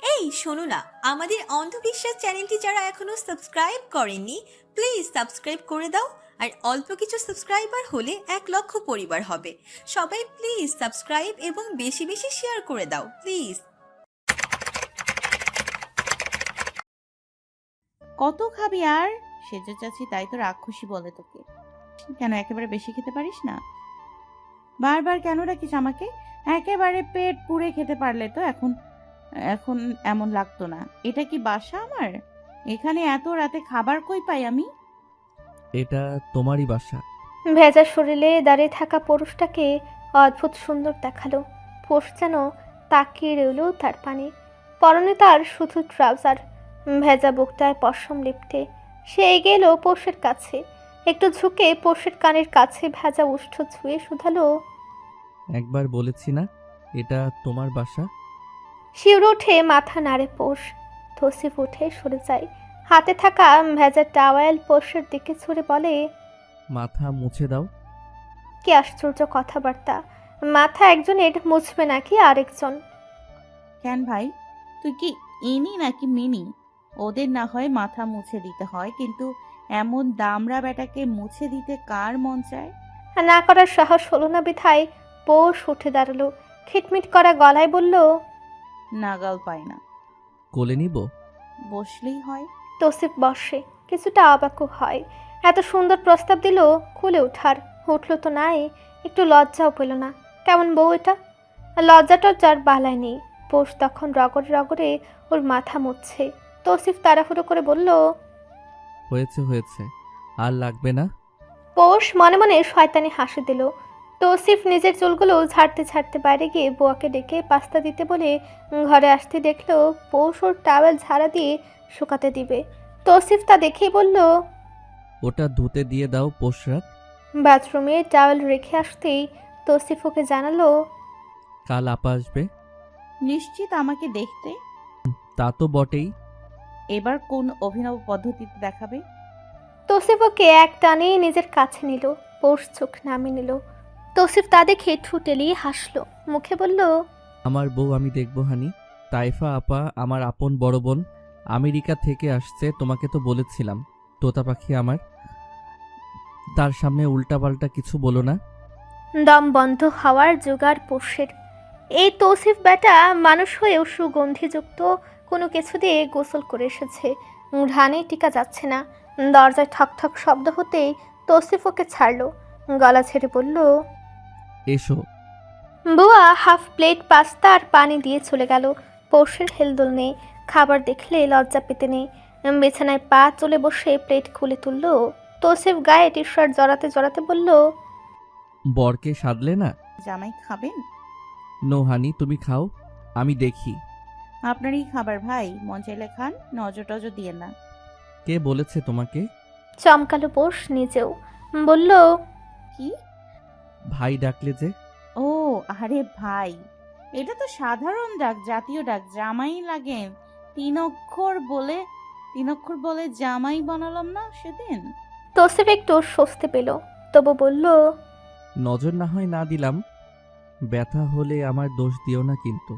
এই শোনো না, আমাদের অন্ধবিশ্বাস চ্যানেলটি যারা এখনো সাবস্ক্রাইব করেননি, প্লিজ সাবস্ক্রাইব করে দাও। আর অল্প কিছু সাবস্ক্রাইবার হলে 1 লক্ষ পরিবার হবে। সবাই প্লিজ সাবস্ক্রাইব এবং বেশি বেশি শেয়ার করে দাও প্লিজ। কত খাবি আর? সেজে চাচ্ছি তাই তো রাক্ষসী বলে তোকে। কেন একেবারে বেশি খেতে পারিস না? বারবার কেন রাখিস আমাকে? একেবারে পেট পুড়ে খেতে পারলে তো এখন এখন এমন লাগতো না। এটা কি বাসা আমার? এখানে এত রাতে খাবার কই পাই আমি? এটা তোমারই বাসা। ভেজা শরীরে দাঁড়িয়ে থাকা পুরুষটাকে অদ্ভুত সুন্দর দেখালো। পোষ যেন তাকিয়ে রইল তার পানে। পরনে তার শুধু ট্রাউজার, ভেজা বুকটায় পশম লিপটে। সে এগিয়ে এলো পোষের কাছে, একটু ঝুঁকে পোষের কানের কাছে ভেজা উষ্ঠ ছুঁয়ে শুধালো, একবার বলেছি না এটা তোমার বাসা? শিউরে উঠে মাথা নাড়ে পোষ। তসিফ উঠে সরে যায়। হাতে থাকা ভেজা টাওয়েল পোষের দিকে ছুঁড়ে বলে, মাথা মুছে দাও। কি আশ্চর্য কথাবার্তা! মাথা একজনের মুছবে নাকি আরেকজন? কেন ভাই, তুই কি ইনি নাকি মিনি? ওদের না হয় মাথা মুছে দিতে হয়, কিন্তু এমন দামড়া বেটাকে মুছে দিতে কার মন চায়? না করার সাহস হলো না বিধায় পোষ উঠে দাঁড়ালো। খিটমিট করা গলায় বলল, নাগাল পায় না। কোলে নিব? বসলেই হয়। তসিফ বসে, কিছুটা অবাকও হয়। এত সুন্দর প্রস্তাব দিল, খুলে ওঠার। উঠল তো নাই, একটু লজ্জাও পেল না। কেমন বউ এটা! লজ্জা টজ্জার বালায় নেই। পোষ তখন রগড়ে রগড়ে ওর মাথা মুছছে। তসিফ তাড়াহুড়ো করে বলল, হয়েছে হয়েছে, আর লাগবে না। পোষ মনে মনে শয়তানি হাসি দিল। তৌসিফ নিজের চুলগুলো ঝাড়তে ঝাড়তে বাইরে গিয়ে বুয়াকে ডেকে পাস্তা দিতে বলে ঘরে আসতে দেখলো পৌষ ওর টাওয়েল ঝাড়া দিয়ে শুকাতে দিবে। তৌসিফ তা দেখেই বলল, ওটা ধুতে দিয়ে দাও পোশরাত। বাথরুমে টাওয়েল রেখে আসতেই তৌসিফ ওকে জানালো, কাল আপা আসবে। নিশ্চিত আমাকে দেখতে? তা তো বটেই। এবার কোন অভিনব পদ্ধতিতে দেখাবে? তৌসিফ ওকে এক টানে নিজের কাছে নিল। পৌষ চোখ নামিয়ে নিল। তৌসিফ তা দেখে ঠুটেলিয়ে হাসলো, মুখে বলল, আমার বউ আমি দেখবো হানি। তাইফা আপা আমার আপন বড় বোন, আমেরিকা থেকে আসছে, তোমাকে তো বলেছিলাম। তোতা পাখি আমার, তার সামনে উল্টাপাল্টা কিছু বলো না। দম বন্ধ হওয়ার জোগাড় পোষের। এই তৌসিফ বেটা মানুষ হয়েও সুগন্ধিযুক্ত কোনো কিছু দিয়ে গোসল করে এসেছে। ঘ্রাণে টিকা যাচ্ছে না। দরজায় ঠক ঠক শব্দ হতেই তৌসিফ ওকে ছাড়লো। গলা ছেড়ে বলল, এসো। বুয়া হাফ প্লেট পাস্তা আর পানি দিয়ে চলে গেল। পৌষের হেলদোল নেই, খাবার দেখলে লজ্জা পেতে নেই। বিছানায় পা চলে বসে প্লেট খুলে তুলল। তৌসিফ গায়ে টি শার্ট জড়াতে জড়াতে বলল, বরকে সাধলে না? জামাই খাবেন? নো হানি, তুমি খাও, আমি দেখি। আপনারই খাবার ভাই, মন চাইলে খান, নজর টজর দিয়ে না। কে বলেছে তোমাকে? চমকালো পোষ নিজেও। বলল, কি? ভাই ডাকলে যে। ও আরে ভাই, এটা তো সাধারণ ডাক, জাতীয় ডাক। জামাই লাগেন? তিন অক্ষর বলে জামাই বানালাম না সেদিন। তৌসিফ একটু স্বস্তি পেল, তবু বলল, নজর না হয় না দিলাম, ব্যথা হলে আমার দোষ দিও না কিন্তু।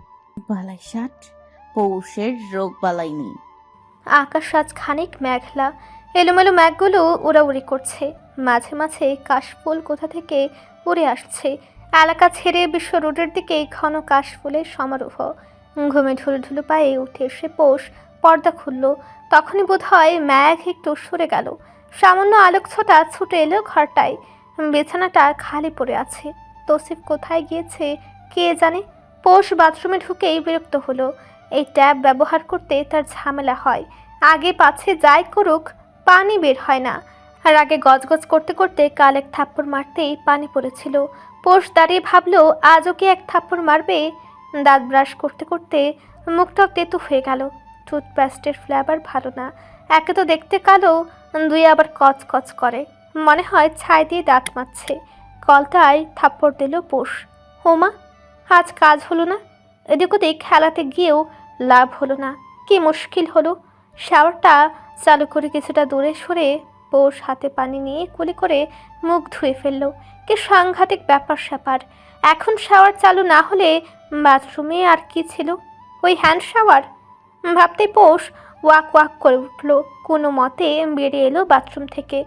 বালাই ষাট, পৌষের রোগ বালাই নেই। আকাশ আজ খানিক মেঘলা। এলোমেলো মেঘগুলো উড়াউড়ি করছে। মাঝে মাঝে কাশফুল কোথা থেকে উড়ে আসছে। এলাকা ছেড়ে বিশ্ব রোডের দিকে ঘন কাশফুলের সমারোহ। ঘুমে ঢুলু ঢুলু পায়ে উঠে এসে পোষ পর্দা খুলল। তখনই বোধ হয় মেঘ একটু সরে গেল। সামান্য আলোক ছোটা ছুটে এলো ঘরটায়। বিছানাটা খালি পড়ে আছে। তৌসিফ কোথায় গিয়েছে কে জানে। পোষ বাথরুমে ঢুকেই বিরক্ত হলো। এই ট্যাব ব্যবহার করতে তার ঝামেলা হয়। আগে পাছে যাই করুক, পানি বের হয় না। আর আগে গজগজ করতে করতে কাল এক থাপ্পড় মারতেই পানি পড়েছিল। পোষ দাঁড়িয়ে ভাবলো আজও কি এক থাপ্পড় মারবে। দাঁত ব্রাশ করতে করতে মুখটাও তেতো হয়ে গেল। টুথপেস্টের ফ্লেভার ভালো না। একে তো দেখতে কালো, দুই আবার কচকচ করে, মনে হয় ছাই দিয়ে দাঁত মাজছে। কলটায় থাপ্পড় দিল পোষ। হোমা, আজ কাজ হলো না। এদিক ওদিক খেলাতে গিয়েও লাভ হলো না। কি মুশকিল হলো। শাওয়ারটা চালু করে কিছুটা দূরে সরে পোষ হাতে পানি নিয়ে কুলি করে মুখ ধুয়ে ফেলল। কি সাংঘাতিক ব্যাপার স্যাপার! এখন শাওয়ার চালু না হলে বাথরুমে আর কি ছিল? ওই হ্যান্ড শাওয়ার। ভাবতেই পোষ ওয়াক ওয়াক করে উঠল। কোনো মতে বেরিয়ে এলো বাথরুম থেকে।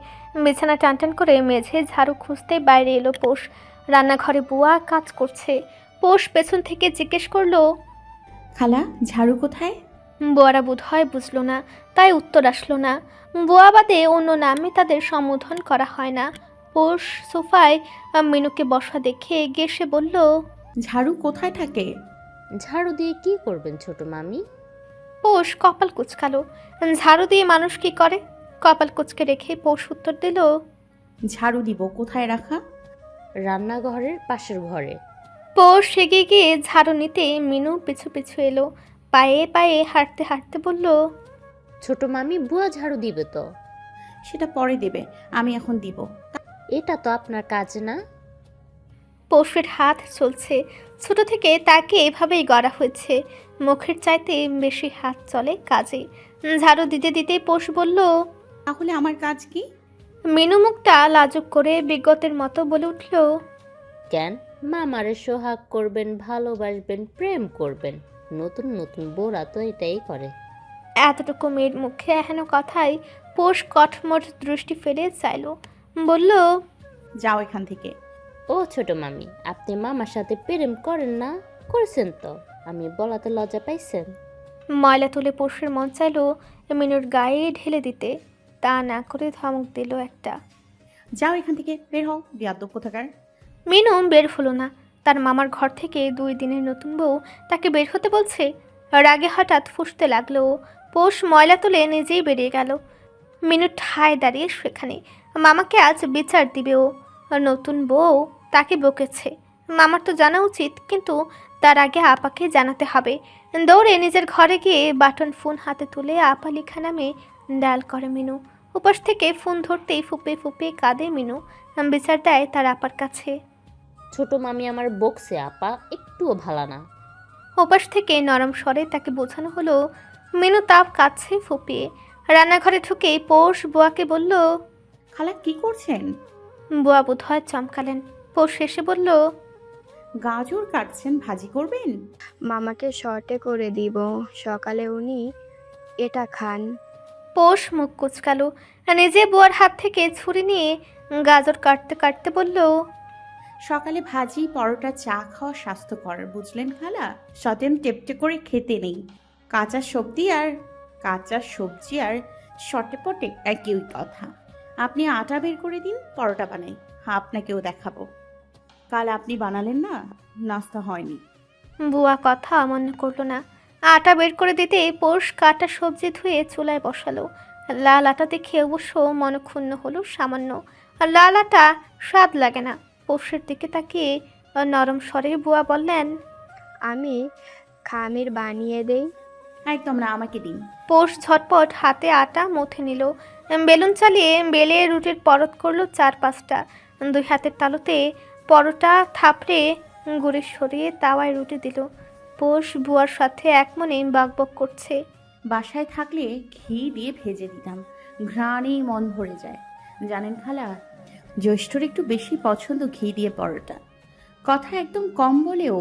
বিছানা টানটান করে মেঝে ঝাড়ু খুঁজতে বাইরে এলো পোষ। রান্নাঘরে বুয়া কাজ করছে। পোষ পেছন থেকে জিজ্ঞেস করলো, খালা ঝাড়ু কোথায়? বুয়ারা বোধহয় বুঝলো না, তাই উত্তর আসলো না। বুয়া বাদে অন্য নামে তাদের সম্বোধন করা হয় না। পোষ সোফায় মিনুকে বসা দেখে এগিয়ে এসে বলল, ঝাড়ু কোথায় থাকে? ঝাড়ু দিয়ে কি করবেন ছোট মামি? পোষ কপাল কুচকালো। ঝাড়ু দিয়ে মানুষ কি করে? কপাল কুচকে রেখে পোষ উত্তর দিল, ঝাড়ু দিব, কোথায় রাখা? রান্নাঘরের পাশের ঘরে। পোষ এগিয়ে গিয়ে ঝাড়ু নিতে মিনু পিছু পিছু এলো। পায়ে পায়ে হাঁটতে হাঁটতে বলল, ছোট মামি বুয়া ঝাড়ু দিবে তো? সেটা পরে দেবে, আমি এখন দিব। এটা তো আপনার কাজ না। পোষের হাত চলছে। ছোট থেকে তাকে এভাবেই গড়া হয়েছে। মুখের চাইতে বেশি হাত চলে কাজে। ঝাড়ু দিতে দিতে পোষ বলল, তাহলে আমার কাজ কি? মিনু মুখটা লাজুক করে বিগতের মতো বলে উঠল, কেন? মামারে সোহাগ করবেন, ভালোবাসবেন, প্রেম করবেন। নতুন নতুন বোরা তো এটাই করে। এতটুকু মেয়ের মুখে এহেন কথায় পোষ কঠমোট দৃষ্টি ফেলে চাইল। বলল, যাও এখান থেকে। ও ছোট মামি, আপনি মামার সাথে প্রেম করেন না? করছেন তো, আমি বলাতে লজ্জা পাইছেন? ময়লা তুলে পোষের মন চাইল মিনুর গায়ে ঢেলে দিতে। তা না করে ধমক দিল একটা। যাও এখান থেকে, বের হও বিয়াদ্দব কোথাকার। মিনু বের হলো না। তার মামার ঘর থেকে 2 দিনের নতুন বউ তাকে বের হতে বলছে। রাগে হঠাৎ ফুঁসতে লাগলো। পোষ ময়লা তুলে নিজেই বেরিয়ে গেল। মিনু ঠায় দাঁড়িয়ে সেখানে। মামাকে আজ বিচার দিবে ও। নতুন বউ তাকে বকেছে। মামার তো জানা উচিত, কিন্তু তার আগে আপাকে জানাতে হবে। দৌড়ে নিজের ঘরে গিয়ে বাটন ফোন হাতে তুলে আপা লিখা নামে ডায়াল করে মিনু। উপাস থেকে ফোন ধরতেই ফুপে ফুপে কাঁদে মিনু। বিচার দেয় তার আপার কাছে। ছোট মামি আমার বকছে আপা, একটুও ভালো না। ওপাশ থেকে নরম স্বরে তাকে বোঝানো হলো। মিনু তাপ কাছে ফুপিয়ে রান্নাঘরে ঢুকে পোষ বুয়াকে বলল, খালা কি করছেন? বুয়া বোধহয় চমকালেন। পোষ এসে বলল, গাজর কাটছেন, ভাজি করবেন? মামাকে শর্টে করে দিব, সকালে উনি এটা খান। পোষ মুখ কুচকালো। নিজে বুয়ার হাত থেকে ছুরি নিয়ে গাজর কাটতে কাটতে বলল, সকালে ভাজি পরোটা চা খাওয়া স্বাস্থ্যকর, বুঝলেন খালা? সতেম টেপটে করে খেতে নেই। কাঁচা সবজি আর শটেপটে একই কথা। আপনি আটা বের করে দিন, পরোটা বানাই, আপনাকেও দেখাবো। কাল আপনি বানালেন না, নাস্তা হয়নি। বুয়া কথা অমান্য করলো না। আটা বের করে দিতে পোষ কাটা সবজি ধুয়ে চুলায় বসালো। লাল আটা দেখে অবশ্য মনক্ষুণ্ণ হলো সামান্য। আর লাল আটা স্বাদ লাগে না। পোষের দিকে তাকিয়ে নরম স্বরে বুয়া বললেন, আমি খামির বানিয়ে দেই। একদম না, আমাকে দিন। পোষ ঝটপট হাতে আটা মথে নিল। বেলুন চালিয়ে বেলে রুটির পরত করলো 4-5টা। 2 হাতের তালুতে পরোটা থাপড়ে গুড়ি সরিয়ে তাওয়ায় রুটি দিল। পোষ বুয়ার সাথে এক মনে বকবক করছে। বাসায় থাকলে ঘি দিয়ে ভেজে দিতাম, ঘ্রাণেই মন ভরে যায়। জানেন খালা, জ্যৈষ্ঠর একটু বেশি পছন্দ ঘি দিয়ে পরোটা। কথা একদম কম বলেও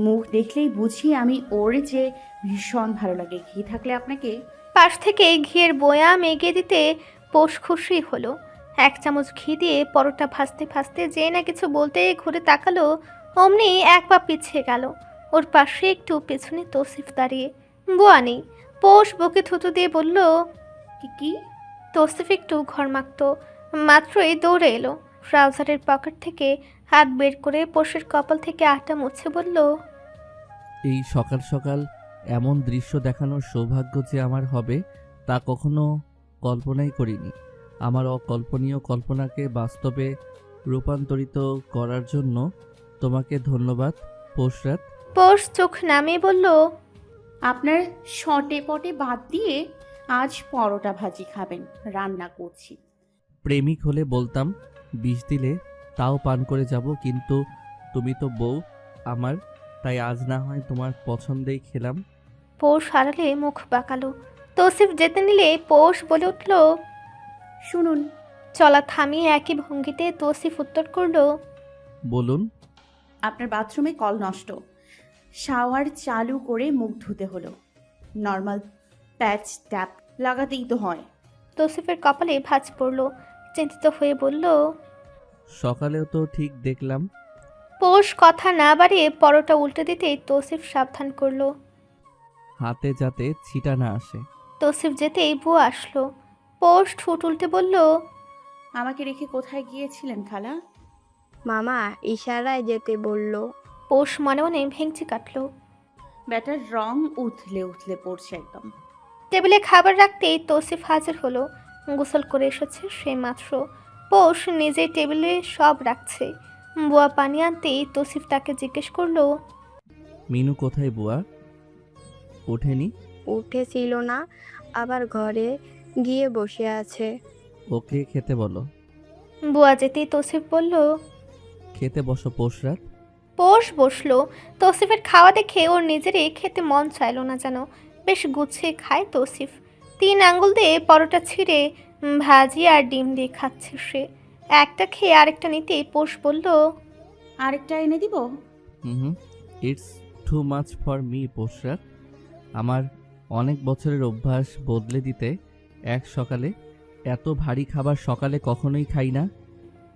মুখ দেখলেই বুঝি আমি ওর যে ভীষণ ভালো লাগে। ঘি থাকলে আপনাকে। পাশ থেকে ঘিয়ের বয়াম এগিয়ে দিতে পোষ খুশি হলো। 1 চামচ ঘি দিয়ে পরোটা ভাজতে ভাজতে যে না কিছু বলতে ঘুরে তাকালো, অমনি এক পা পিছিয়ে গেল। ওর পাশে একটু পেছনে তৌসিফ দাঁড়িয়ে। বুয়া নেই। পোষ বুকে থুতু দিয়ে বলল, কি? তৌসিফ একটু ঘরমাক্ত। মাত্রই দৌড়ে এলো। ট্রাউজারের পকেট থেকে হাত বের করে পোষের কপাল থেকে আটা মুছে বলল, এই সকাল সকাল এমন দৃশ্য দেখানোর সৌভাগ্য যে আমার হবে তা কখনো কল্পনাই করিনি। আমার অকল্পনীয় কল্পনাকে বাস্তবে রূপান্তরিত করার জন্য তোমাকে ধন্যবাদ পোষরাত। পোষ চোখ নামিয়ে বলল, আপনার শটে পটে বাদ দিয়ে আজ পরোটা ভাজি খাবেন, রান্না করছি। প্রেমিক হলে বলতাম বিষ দিলে তাও পান করে যাব, কিন্তু তুমি তো বউ আমার, তাই আজ না হয় তোমার পছন্দেই খেলাম। পোষ হারালে মুখ বাঁকালো। তৌসিফ যেতে নিলে পোষ বলে উঠল, শুনুন। চলা থামিয়ে একই ভঙ্গিতে তৌসিফ উত্তর করলো, বলুন। আপনার বাথরুমে কল নষ্ট, শাওয়ার চালু করে মুখ ধুতে হলো। নর্মাল প্যাচ ট্যাপ লাগাতেই তো হয়। তৌসিফের কপালে ভাঁজ পড়ল। চিন্তিত হয়ে বলল, সকালেও তো ঠিক দেখলাম। পোষ কথা না বাড়িয়ে পরোটা উল্টে দিতেই তৌসিফ সাবধান করলো। হাতে যাতে ছিটা না আসে। তৌসিফ যেতেই বুয়া আসলো। পোষ ঠোঁট উল্টে বলল, আমাকে রেখে কোথায় গিয়েছিলেন খালা? মামা ইশারায় যেতে বলল। পোষ মনে মনে ভেঙচি কাটলো। ব্যাটার রং উথলে উথলে পড়ছে একদম। টেবিলে খাবার রাখতেই তৌসিফ হাজির হলো। গোসল করে এসেছে সে মাত্র। পোষ নিজেই টেবিলে সব রাখছে। বুয়া পানি আনতেই তৌসিফ তাকে জিজ্ঞেস করলো, মিনু কোথায় বুয়া? ওঠেনি? উঠেছিল না, আবার ঘরে গিয়ে বসে আছে। ওকে খেতে বলো। বুয়া যেতেই তৌসিফ বলল, খেতে বসো পোষরাত। পোষ বসলো। তৌসিফের খাওয়া দেখে ওর নিজেরই খেতে মন চাইলো না যেন। বেশ গুছিয়ে খায় তৌসিফ। 3 আঙ্গুল দিয়ে পরোটা ছিঁড়ে ভাজি আর ডিম দিয়ে খাচ্ছে সে। একটা খেয়ে আরেকটা নিতেই পোষ বলল, আরেকটা এনে দিব? Hmm, it's too much for me পোষরাত। আমার অনেক বছরের অভ্যাস বদলে দিতে এক সকালে এত ভারী খাবার সকালে কখনোই খাই না।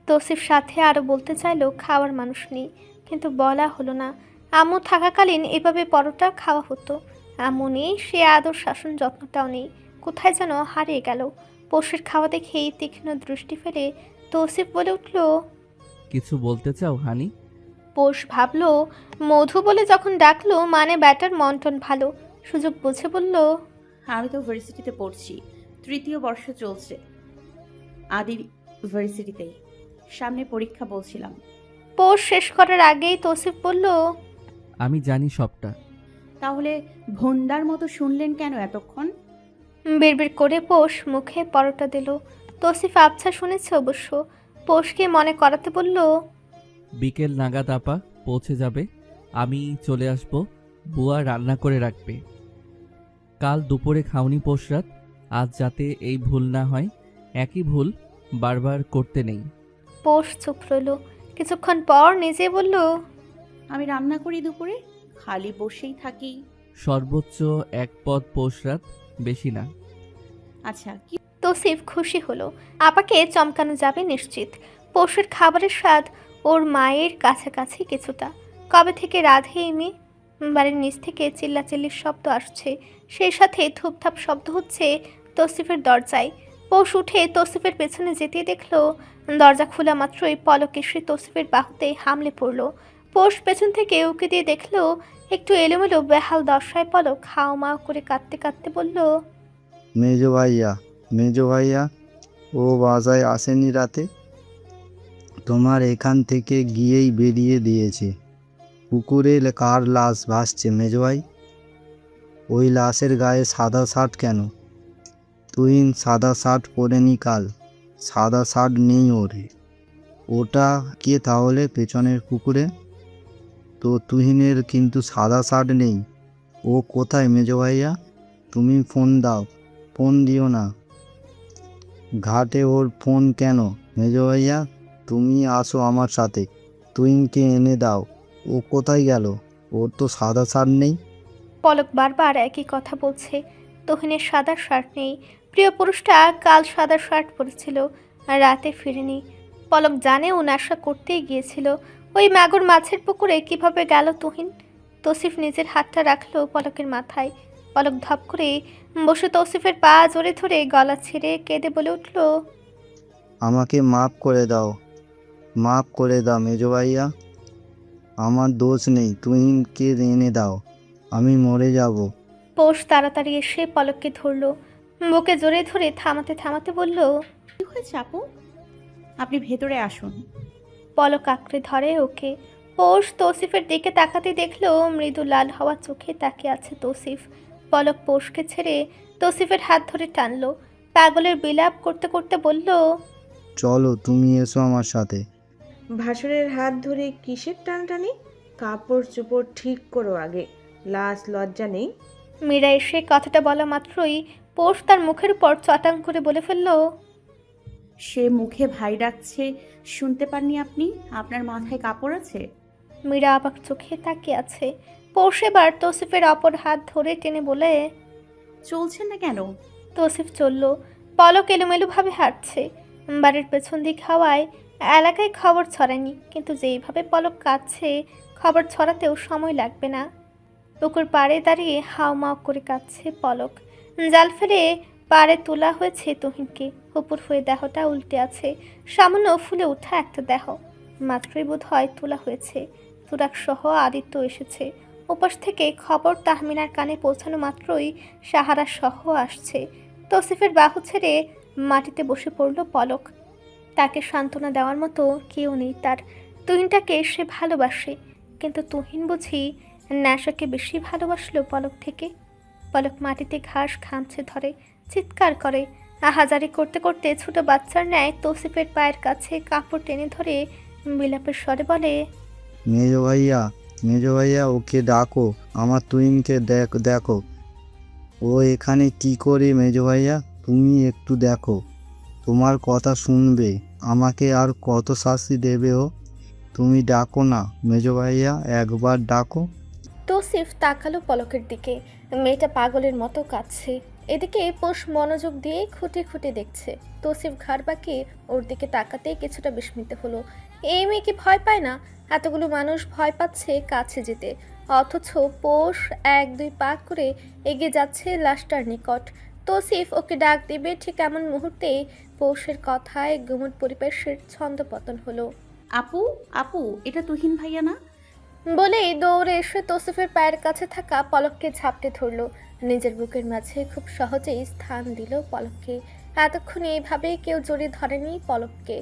তৌসিফ সাথে আরও বলতে চাইলো খাওয়ার মানুষ নেই, কিন্তু বলা হলো না। আম্মু থাকাকালীন এভাবে পরোটা খাওয়া হতো। আম্মু নেই, সে আদর শাসন যত্নটাও নেই, কোথায় যেন হারিয়ে গেল। পোষের খাওয়া দেখেই তীক্ষ্ণ দৃষ্টি ফেলে তৌসিফ বলে উঠল, কিছু বলতে চাও হানি? পোষ ভাবলো মধু বলে যখন ডাকলো মানে ব্যাটার মন্টন ভালো। সুযোগ বুঝে বলল, আমি তো ভার্সিটিতে পড়ছি, 3য় বর্ষ চলছে। আদি ভার্সিটিতেই, সামনে পরীক্ষা বলছিলাম। পোষ শেষ করার আগেই তৌসিফ বলল, আমি জানি সবটা। তাহলে ভন্ডার মতো শুনলেন কেন এতক্ষণ? বিড়বিড় করে পোষ মুখে পরোটা দিল। তৌসিফ আবছা শুনেছে অবশ্য। পোষকে মনে করাতে বলল, বিকেল নাগাদ আপা পৌঁছে যাবে, আমি চলে আসব। বুয়া রান্না করে রাখবে। কাল দুপুরে খাওনি পোষরাত, আজ যাতে এই ভুল না হয়। একই ভুল বারবার করতে নেই। পোষ চুপ রইল। কিছুক্ষণ পর নিজে বলল, আমি রান্না করি দুপুরে, খালি বসেই থাকি। সর্বোচ্চ 1 পদ পোষরাত, বেশি না। আচ্ছা কি? তৌসিফ খুশি হলো। আপাকে চমকানো যাবে নিশ্চিত। পোষের খাবারের স্বাদ ওর মায়ের কাছাকাছি কিছুটা। কবে থেকে রাধে এই মেয়ে? বাড়ির নিচ থেকে চিল্লাচিল্লির শব্দ আসছে, সেই সাথে থুপথাপ শব্দ হচ্ছে তৌসিফের দরজায়। পোষ উঠে তৌসিফের পেছনে যেতে দেখলো দরজা খোলা মাত্রই পলক এসে তৌসিফের বাহুতে হামলে পড়লো। পোষ পেছন থেকে উঁকি দিয়ে দেখলো একটু এলোমেলো বেহাল দশায় পলক হাও মাও করে কাঁদতে কাঁদতে বলল, মেজো ভাইয়া ও বাসায় আসেনি রাতে? তোমার এখান থেকে গিয়েই বেরিয়ে দিয়েছে। পুকুরে কার লাশ ভাসছে মেজো ভাই? ওই লাশের গায়ে সাদা শার্ট কেন? তুহিন সাদা শার্ট পরেনি কাল, সাদা শার্ট নেই ওরে। ওটা কে তাহলে পেছনের পুকুরে? তো তুহিনের কিন্তু সাদা শার্ট নেই। ও কোথায় মেজো ভাইয়া? তুমি ফোন দাও। ফোন দিও না, ঘাটে ওর ফোন কেন? মেজো ভাইয়া তুমি আসো আমার সাথে, তুহিনকে এনে দাও। ও কোথায় গেল? ওর তো সাদা শার্ট নেই। পলক বারবার একই কথা বলছে। তুহিনের সাদা শার্ট নেই। প্রিয় পুরুষটা কাল সাদা শার্ট পরেছিল আর রাতে ফিরেনি। পলক জানে ও নেশা করতেই গিয়েছিল। ওই মাগুর মাছের পুকুরে কিভাবে গেল তুহিন? তৌসিফ নিজের হাতটা রাখলো পলকের মাথায়। পলক ধপ করে বসে তৌসিফের পা জোরে ধরে গলা ছেড়ে কেঁদে বলে উঠল, আমাকে মাফ করে দাও, মাফ করে দাও মেজো ভাইয়া, আমার দোষ নেই। তুহিনকে এনে দাও, আমি মরে যাব। পোষ তাড়াতাড়ি এসে পলককে ধরলো। বুকে জোরে ধরে থামাতে থামাতে বলল, কি হয়েছে আপু? আপনি ভেতরে আসুন। পলক আঁকড়ে ধরে ওকে। পোষ তৌসিফের দিকে তাকাতে দেখলো মৃদু লাল হওয়া চোখে তাকিয়ে আছে তৌসিফ। পলক পোষকে ছেড়ে তৌসিফের হাত ধরে টানলো। পাগলের বিলাপ করতে করতে বলল, চলো তুমি এসো আমার সাথে। ভাসুরের হাত ধরে কিসের টানটানি? কাপড় চোপড় ঠিক করো আগে, লাজ লজ্জা নেই? মীরা এসে কথাটা বলা মাত্রই পোষ তার মুখের উপর চটাং করে বলে ফেলল, সে মুখে ভাই ডাকছে, শুনতে পাননি আপনি? আপনার মাথায় কাপড় আছে? মীরা অবাক চোখে তাকিয়ে আছে। পোষ এবার তৌসিফের অপর হাত ধরে টেনে বলে, চলছেন না কেন? তৌসিফ চলল। পলক এলোমেলোভাবে হাঁটছে। বাড়ির পেছন দিক হওয়ায় এলাকায় খবর ছড়ায়নি, কিন্তু যেইভাবে পলক কাঁদছে খবর ছড়াতেও সময় লাগবে না। পুকুর পাড়ে দাঁড়িয়ে হাউমাউ করে কাঁদছে পলক। জাল ফেলে পাড়ে তোলা হয়েছে তুহিনকে। উপর হয়ে দেহটা উল্টে আছে। সামান্য ফুলে ওঠা একটা দেহ। মাত্রই বোধ হয় তোলা হয়েছে। তুরাক সহ আদিত্য এসেছে। ওপাশ থেকে খবর তাহমিনার কানে পৌঁছানো মাত্রই সাহারা সহ আসছে। তৌসিফের বাহু ছেড়ে মাটিতে বসে পড়ল পলক। তাকে সান্ত্বনা দেওয়ার মতো কেউ নেই তার। তুহিনটাকে সে ভালোবাসে, কিন্তু তুহিন বুঝি নেশাকে বেশি ভালোবাসলো পলক থেকে। পলক মাটিতে ঘাস খামছে ধরে, চিৎকার করে। আহাজারি করতে করতে ছোট বাচ্চার ন্যায় তৌসিফের পায়ের কাছে কাপড় টেনে ধরে বিলাপের স্বরে বলে, মেজো ভাইয়া ওকে ডাকো, আমার তুহিনকে দেখো ও এখানে কি করে। মেজো ভাইয়া তুমি একটু দেখো, তোমার কথা শুনবে, আমাকে আর কত শাস্তি দেবে ও। তুমি ডাকো না মেজো ভাইয়া, একবার ডাকো। তৌসিফ তাকালো পলকের দিকে। মেয়েটা পাগলের মতো কাঁদছে। এদিকে পোষ মনোযোগ দিয়ে খুঁটে খুঁটে দেখছে। তৌসিফ ঘাড় বাঁকিয়ে ওর দিকে তাকাতেই কিছুটা বিস্মিত হলো। এই মেয়ে কি ভয় পায় না? এতগুলো মানুষ ভয় পাচ্ছে কাছে যেতে, অথচ পোষ 1-2 পা করে এগিয়ে যাচ্ছে লাশটার নিকট। তৌসিফ ওকে ডাক দিবে ঠিক এমন মুহূর্তে পৌষের কথায় গুমুট পরিবেশের ছন্দপতন হলো। আপু, আপু, এটা তুহিন ভাইয়া না? বলেই দৌড়ে এসে তৌসিফের পায়ের কাছে থাকা পলককে ঝাপটে ধরলো। নিজের বুকের মাঝে খুব সহজেই স্থান দিল পলককে। এতক্ষণ এইভাবে কেউ জড়িয়ে ধরেনি পলককে,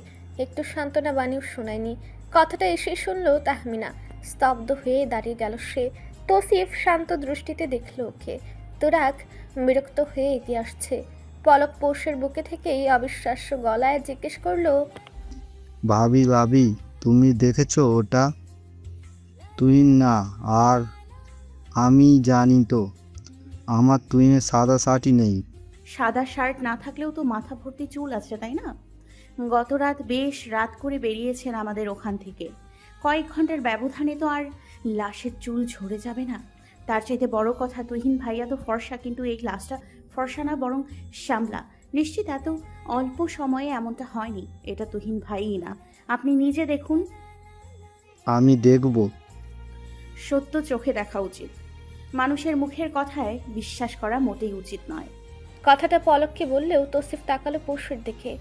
একটু সান্ত্বনা বাণীও শোনায়নি। কথাটা এসে শুনলো তাহমিনা। স্তব্ধ হয়ে দাঁড়িয়ে গেল সে। তৌসিফ শান্ত দৃষ্টিতে দেখলো ওকে। তুরাগ বিরক্ত হয়ে এগিয়ে আসছে। পলক পৌষের বুকে থেকেই অবিশ্বাস্য গলায় জিজ্ঞেস করলো, ভাবি তুমি দেখেছো ওটা? তুহিন না, আর আমি জানি তো আমার তুহিনের সাদা শার্টই নেই। সাদা শার্ট না থাকলেও তো মাথা ভর্তি চুল আছে, তাই না? গত রাত বেশ রাত করে বেরিয়েছেন আমাদের ওখান থেকে। কয়েক ঘন্টার ব্যবধানে তো আর লাশের চুল ঝরে যাবে না। তার চাইতে বড় কথা, তুহিন ভাইয়া তো ফর্সা, কিন্তু এই গ্লাসটা ফর্সা না, বরং শ্যামলা। নিশ্চিত এত অল্প সময়ে এমনটা হয়নি। এটা তুহিন ভাইই না, আপনি নিজে দেখুন। আমি দেখব। সত্য চোখে দেখা উচিত, মানুষের মুখের কথায় বিশ্বাস করা মোটেই উচিত নয়। কথাটা পলককে বললেও তৌসিফ তাকালো পৌষের দিকে।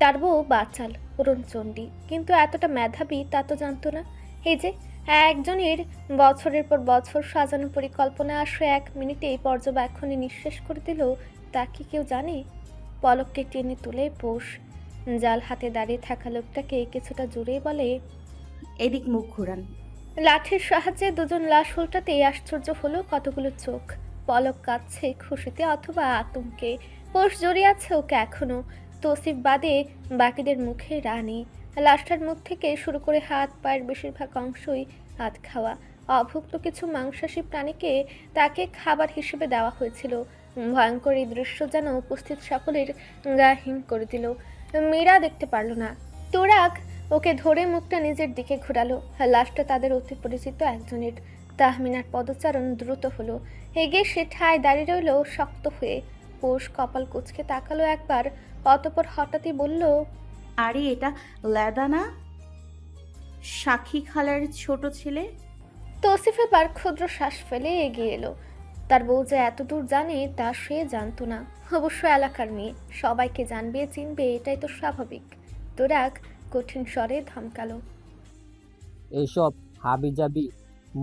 তার বউ বাচাল, চণ্ডী, কিন্তু এতটা মেধাবী তা তো জানতো না। এই যে একজনের বছরের পর বছর সাজানো পরিকল্পনা আসে 1 মিনিটেই পর্যবেক্ষণে নিঃশেষ করে দিল, তা কি কেউ জানে? পলককে টেনে তুলে পৌষ জাল হাতে দাঁড়িয়ে থাকা লোকটাকে কিছুটা জোরে বলে, এদিক মুখ ঘোরান। লাঠির সাহায্যে দুজন লাশ উল্টাতেই আশ্চর্য হলো কতগুলো চোখ। পলক কাঁদছে খুশিতে অথবা আতঙ্কে। পোষ জড়িয়ে আছে ওকে এখনো। তৌসিফ বাদে বাকিদের মুখে রানী। লাশটার মুখ থেকে শুরু করে হাত পায়ের বেশিরভাগ অংশই হাত খাওয়া। অভুক্ত কিছু মাংসাশী প্রাণীকে তাকে খাবার হিসেবে দেওয়া হয়েছিল। ভয়ঙ্কর এই দৃশ্য যেন উপস্থিত সকলের গা হিম করে দিল। মীরা দেখতে পারল না। তুরাগ ওকে ধরে মুখটা নিজের দিকে ঘোরালো। লাশটা তাদের অতি পরিচিত একজনের। তাহমিনার পদচারণ দ্রুত হলো। এগিয়ে সে ঠায় দাঁড়িয়ে রইল শক্ত হয়ে। পোষ কপাল কুঁচকে তাকালো একবার, অতঃপর হঠাৎই বলল, আরে এটা লেদা না, সাক্ষী খালার ছোট ছেলে? তৌসিফ এবার ক্ষুদ্র শ্বাস ফেলে এগিয়ে এলো। তার বউ যে এত দূর জানে তা সে জানতো না। অবশ্য এলাকার মেয়ে, সবাইকে জানবে চিনবে, এটাই তো স্বাভাবিক। তুরাগ কঠিন স্বরে ধমকালো, এইসব হাবিজাবি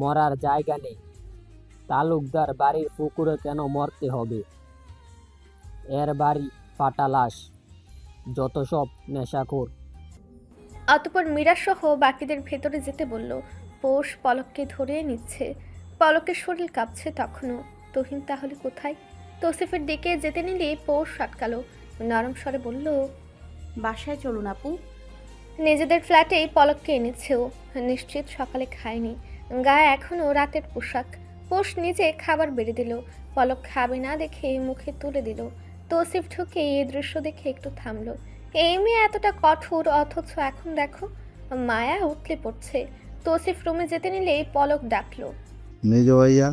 মরার জায়গা নেই। তালুকদার বাড়ির পুকুরে কেন মরতে হবে? এর বাড়ি ফাটা লাশ, যত সব নেশাখোর। অতঃপর মীরা সহ বাকিদের ভেতরে যেতে বলল। পোষ পলককে ধরে নিচ্ছে। পলকের শরীর কাঁপছে তখনও। তুহিন তাহলে কোথায়? তৌসিফের দিকে যেতে নিলে পোষ আটকালো। নরম স্বরে বলল, বাসায় চলুন আপু। নিজেদের ফ্ল্যাটেই পলককে এনেছে ও। নিশ্চিত সকালে খায়নি, গায়ে এখনো রাতের পোশাক। পোষ নিজে খাবার বেড়ে দিল। পলক খাবে না দেখে মুখে তুলে দিল। তৌসিফ ঢুকে এই দৃশ্য দেখে একটু থামলো। এই মেয়ে এতটা কঠোর, অথচ এখন দেখো মায়া উতলে পড়ছে। তৌসিফ রুমে যেতে নিলে পলক ডাকলো, মেজো ভাইয়া।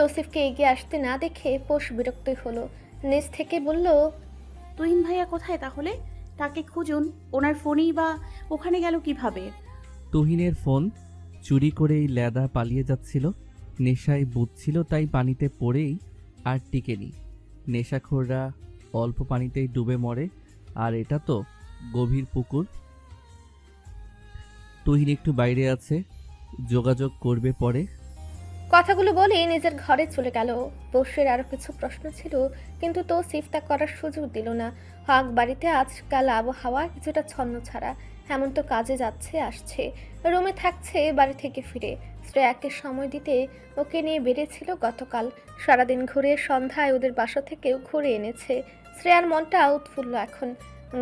তৌসিফকে এগিয়ে আসতে না দেখে পোষ বিরক্তই হলো। নিজ থেকে বলল, তুহিন ভাইয়া কোথায় তাহলে? তাকে খুঁজুন, ওনার ফোনেই বা ওখানে গেল কিভাবে? তুহিনের ফোন চুরি করে এই ল্যাদা পালিয়ে যাচ্ছিল। নেশায় বুঝছিল, তাই পানিতে পড়েই আর টিকেনি। নেশাখোররা অল্প পানিতেই ডুবে মরে, আর এটা তো গভীর পুকুর। তুহিন একটু বাইরে আছে, যোগাযোগ করবে পরে। কথাগুলো বলে নিজের ঘরে চলে গেল। পোষের আরো কিছু প্রশ্ন ছিল, কিন্তু তৌসিফ তা করার সুযোগ দিল না। হক বাড়িতে আজকাল আবহাওয়া কিছুটা ছন্ন ছাড়া। হেমন্ত কাজে যাচ্ছে আসছে, রুমে থাকছে বাড়ি থেকে ফিরে। শ্রেয়াকে সময় দিতে ওকে নিয়ে বেরিয়েছিল গতকাল। সারাদিন ঘুরে সন্ধ্যায় ওদের বাসা থেকেও ঘুরে এনেছে। শ্রেয়ার মনটা উৎফুল্ল এখন।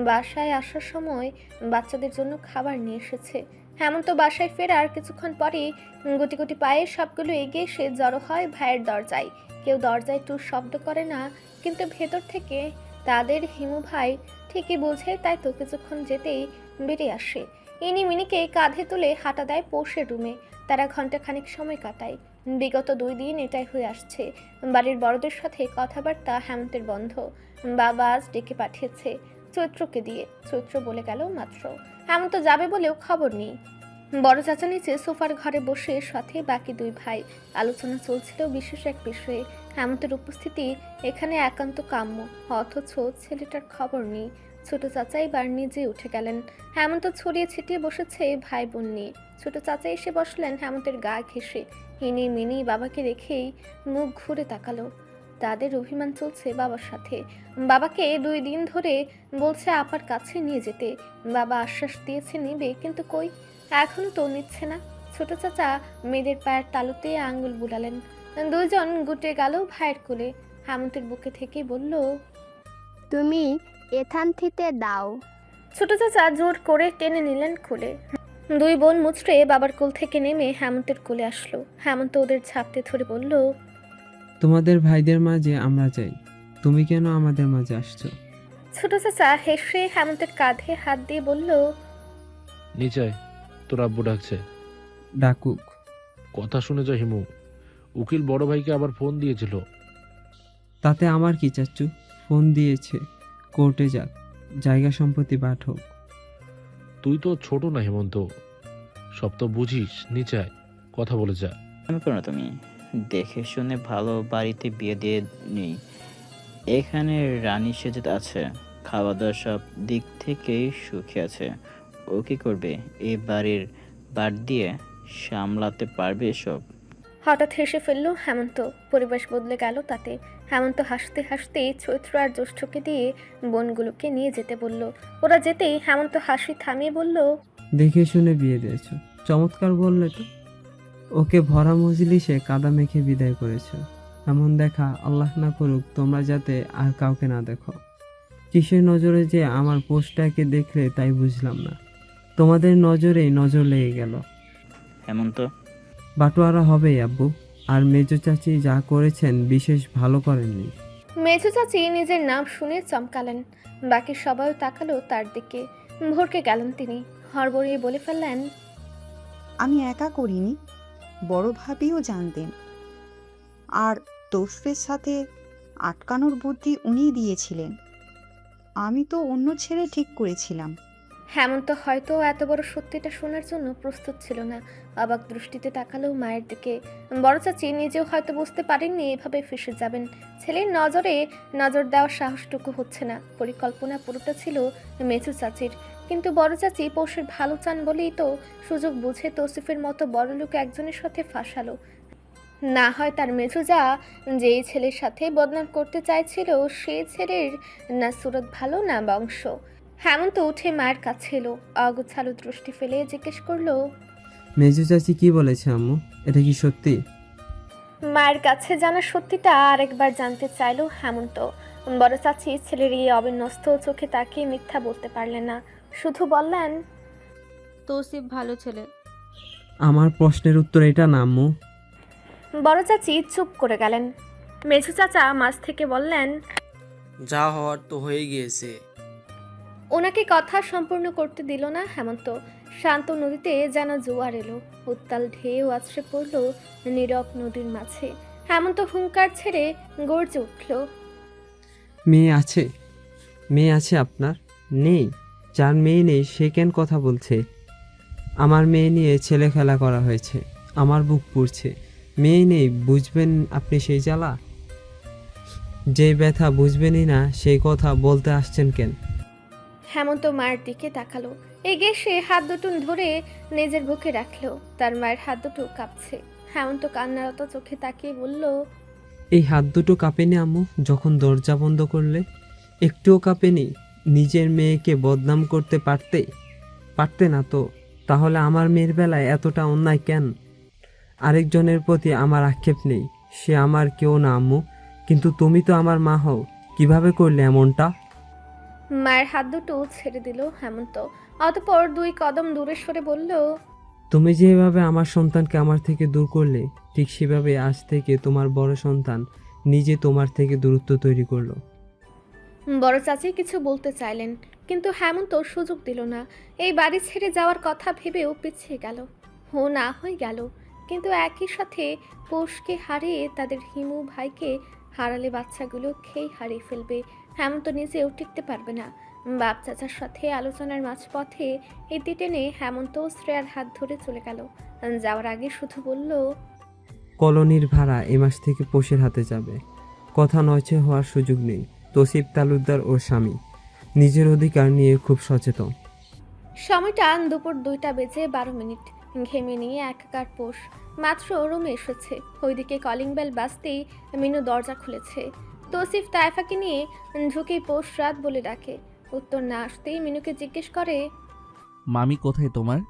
বাসায় আসার সময় বাচ্চাদের জন্য খাবার নিয়ে এসেছে। হেমন্ত বাসায় ফেরার কিছুক্ষণ পরেই গুটি গুটি পায়ে সবগুলো এগিয়ে এসে জড়ো হয় ভাইয়ের দরজায়। কেউ দরজায় টুর শব্দ করে না, কিন্তু ভেতর থেকে তাদের হিমু ভাই ঠিকই বোঝে, তাই তো কিছুক্ষণ যেতেই বেরিয়ে আসে। ইনি মিনিকে কাঁধে তুলে হাঁটা দেয় পৌষের রুমে। তারা ঘন্টাখানিক সময় কাটায়। বিগত 2 দিন এটাই হয়ে আসছে। বাড়ির বড়দের সাথে কথাবার্তা হেমন্তের বন্ধ। বাবা আজ ডেকে পাঠিয়েছে চৈত্রকে দিয়ে। চৈত্র বলে গেল মাত্র। হেমন্ত যাবে বলেও খবর নেই। বড় চাচা নিচে সোফার ঘরে বসে সাথে বাকি 2 ভাই। আলোচনা চলছিল বিশেষ এক বিষয়ে। হেমন্তের উপস্থিতি এখানে একান্ত কাম্য, অথচ ছেলেটার খবর নেই। ছোট চাচা এবার নিজে উঠে গেলেন। হেমন্ত ছড়িয়ে ছিটিয়ে বসেছে ভাই বোন নিয়ে। ছোট চাচা এসে বসলেন হেমন্তের গা ঘেঁষে। ইনি মিনি বাবাকে রেখেই মুখ ঘুরে তাকালো। তাদের অভিমান চলছে বাবার সাথে। বাবাকে 2 দিন ধরে বলছে আপার কাছে নিয়ে যেতে। বাবা আশ্বাস দিয়েছে নিবে, কিন্তু কই, এখনো তো নিচ্ছে না। ছোট চাচা মেয়েদের পায়ের তালুতে আঙ্গুল বুলালেন। 2 জন গুটে গেল ভাইয়ের কোলে। হেমন্তের বুকে থেকে বলল, তুমি এখান থেকে দাও। ছোট চাচা জোর করে টেনে নিলেন কোলে। 2 বোন মুচড়ে বাবার কোল থেকে নেমে হেমন্তের কোলে আসলো। হেমন্ত ওদের ঝাপটে ধরে বলল, তোমাদের ভাইদের মাঝে আমরা চাই, তুমি কেন আমাদের মাঝে আসছো? ছোট চাচা হেসে হেমন্তের কাঁধে হাত দিয়ে বলল, নিচে তোর আব্বু ডাকছে। ডাকুক। কথা শুনে যা হিমু, উকিল বড় ভাইকে আবার ফোন দিয়েছিল। তাতে আমার কি চাচ্চু? ফোন দিয়েছে, কোর্টে যাক, জায়গা সম্পত্তি বাট হোক। তুই তো ছোট না হেমন্ত, সব তো বুঝিস। নিচে কথা বলে যা। আমি করো, তুমি দেখে শুনে ভালো বাড়িতে বিয়ে দিয়ে নেই। এখানে রানী সেজে আছে, খাওয়া দাওয়া সব দিক থেকেই সুখী আছে। ও কি করবে? এই বাড়ির বাদ দিয়ে সামলাতে পারবে এসব? হঠাৎ হেসে ফেলল হেমন্ত। পরিবেশ বদলে গেল তাতে। হেমন্ত হাসতে হাসতে চৈত্র আর জ্যৈষ্ঠকে দিয়ে বোনগুলোকে নিয়ে যেতে বলল। ওরা যেতেই হেমন্ত হাসি থামিয়ে বলল, দেখে শুনে বিয়ে দিয়েছো, চমৎকার বললে তো। ওকে ভরা মজলিসে কাদা মেখে বিদায় করেছো। এমন দেখা আল্লাহ না করুক তোমরা যাতে আর কাউকে না দেখো। কিসের নজরে যে আমার পোস্টটাকে দেখলে তাই বুঝলাম না। তোমাদের নজরেই নজর লেগে গেল। হেমন্ত, বাটোয়ারা হবেই আব্বু। আর মেজো চাচি যা করেছেন বিশেষ ভালো করেননি। মেজো চাচি নিজের নাম শুনে চমকালেন। বাকি সবাইও তাকালো তার দিকে। ভরকে গেলেন তিনি। হড়বড়িয়ে বলে ফেললেন, আমি একা করিনি, বড় ভাবিও জানতেন। আর তৌসিফের সাথে আটকানোর বুদ্ধি উনিই দিয়েছিলেন। আমি তো অন্য ছেলে ঠিক করেছিলাম। হেমন্ত হয়তো এত বড় সত্যিটা শোনার জন্য প্রস্তুত ছিল না। অবাক দৃষ্টিতে তাকালো মায়ের দিকে। বড় চাচি নিজেও হয়তো বুঝতে পারেননি এভাবে ফেসে যাবেন। ছেলের নজরে নজর দেওয়ার সাহসটুকু হচ্ছে না। পরিকল্পনা পুরোটা ছিল মেজো চাচির, কিন্তু বড় চাচি পৌষের ভালো চান বলেই তো সুযোগ বুঝে তৌসিফের মতো বড় লোক একজনের সাথে ফাঁসালো। না হয় তার মেজো যা যেই ছেলের সাথে বদনাম করতে চাইছিল সে ছেলের না সুরত ভালো না বংশ। হেমন্ত উঠে মায়ের কাছে এলো। অগোছালো দৃষ্টি ফেলে জিজ্ঞেস করলো, মেজো চাচি কি বলেছে আম্মু? এটা কি সত্যি? মায়ের কাছে জানা সত্যিটা আরেকবার জানতে চাইলো হেমন্ত। বড় চাচি ছেলের এই অবিন্যস্ত চোখে তাকিয়ে মিথ্যা বলতে পারলেন না। শুধু বললেন, তৌসিফ ভালো ছেলে। আমার প্রশ্নের উত্তর এটা না আম্মু। বড় চাচি চুপ করে গেলেন। মেজো চাচা মাঝ থেকে বললেন, যা হওয়ার তো হয়ে গিয়েছে। ওনাকে কথা সম্পূর্ণ করতে দিল না হেমন্ত। শান্ত নদীতে যেন জোয়ার এলো। উত্তাল ঢেউ আছড়ে পড়ল নীরব নদীর মাঝে। হেমন্ত হুঙ্কার ছেড়ে গর্জে উঠল। মেয়ে আছে? মেয়ে আছে আপনার? নেই? যার মেয়ে নেই সে কেন কথা বলছে? আমার মেয়ে নিয়ে ছেলে খেলা করা হয়েছে, আমার বুক পুড়ছে। মেয়ে নেই, বুঝবেন আপনি সেই জ্বালা? যে ব্যথা বুঝবেনই না সেই কথা বলতে আসছেন কেন? হেমন্ত মায়ের দিকে তাকালো, এগিয়ে সে হাত দুটো ধরে নিজের বুকে রাখলো। তার মায়ের হাত দুটো কাঁপছে। হেমন্ত কান্নারত চোখে তাকিয়ে বলল, এই হাত দুটো কাঁপেনি আম্মু যখন দরজা বন্ধ করলে? একটুও কাঁপেনি? নিজের মেয়েকে বদনাম করতে পারতে না তো? তাহলে আমার মেয়ের বেলায় এতটা অন্যায় কেন? আরেকজনের প্রতি আমার আক্ষেপ নেই, সে আমার কেউ না আম্মু, কিন্তু তুমি তো আমার মা হও, কিভাবে করলে এমনটা? মায়ের হাত দুটো ছেড়ে দিল হেমন্ত। অতঃপর 2 কদম দূরে সরে বলল, তুমি যেভাবে আমার সন্তানকে আমার থেকে দূর করলে, ঠিক সেভাবে আজ থেকে তোমার বড় সন্তান নিজে তোমার থেকে দূরত্ব তৈরি করলো। বড় চাচি কিছু বলতে চাইলেন, কিন্তু হেমন্ত সুযোগ দিল না। এই বাড়ি ছেড়ে যাওয়ার কথা ভেবেও পিছিয়ে গেল। না হয়ে গেল, কিন্তু একই সাথে পৌষকে হারিয়ে তাদের হিমু ভাইকে হারালে বাচ্চাগুলো খেই হারিয়ে ফেলবে। হেমন্ত নিজেও টিকতে পারবে না। বাপ চাচার সাথে আলোচনার মাঝপথে ইতি টেনে হেমন্ত শ্রেয়ার হাত ধরে চলে গেল। যাওয়ার আগে শুধু বলল, কলোনির ভাড়া এ মাস থেকে পোষের হাতে যাবে, কথা নয়ছে হওয়ার সুযোগ নেই। তসিফ তালুকদার ওর স্বামী নিজের অধিকার নিয়ে খুব সচেতন। সময়টা দুপুর 2:12। ঘেমে নিয়ে একাকার পোষ মাত্র রুমে এসেছে। ওইদিকে কলিং বেল বাজতেই মিনু দরজা খুলেছে। তৌসিফ তায়েফাকে নিয়ে ঢুকে পোষ রাত বলে ডাকে। উত্তর না আসতেই মিনুকে জিজ্ঞেস করে, মামি কোথায় তোমার?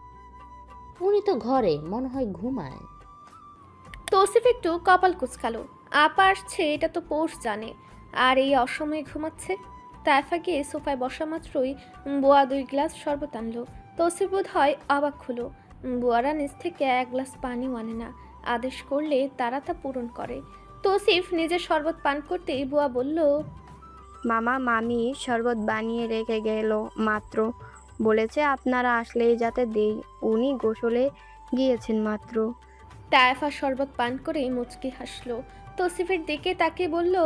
উনি তো ঘরে, মনে হয় ঘুমায়। তৌসিফ একটু কপাল কুচকালো। আপা আসছে এটা তো পোষ জানে, আর এই অসময়ে ঘুমাচ্ছে। তায়েফা গিয়ে সোফায় বসা মাত্রই বুয়া 2 গ্লাস শরবত আনলো। তৌসিফ বোধ হয় অবাক হলো। বুয়ারা নিজ থেকে 1 গ্লাস পানিও আনে না, আদেশ করলে তারা তা পূরণ করে। তৌসিফ নিজের শরবত পান করতেই বুয়া বলল, মামা মামি শরবত বানিয়ে রেখে গেল মাত্র, বলেছে আপনারা আসলেই যাতে দেই, উনি গোসলে গিয়েছেন মাত্র। তায়েফা শরবত পান করে মুচকি হাসলো। তৌসিফের দিকে তাকিয়ে বলল,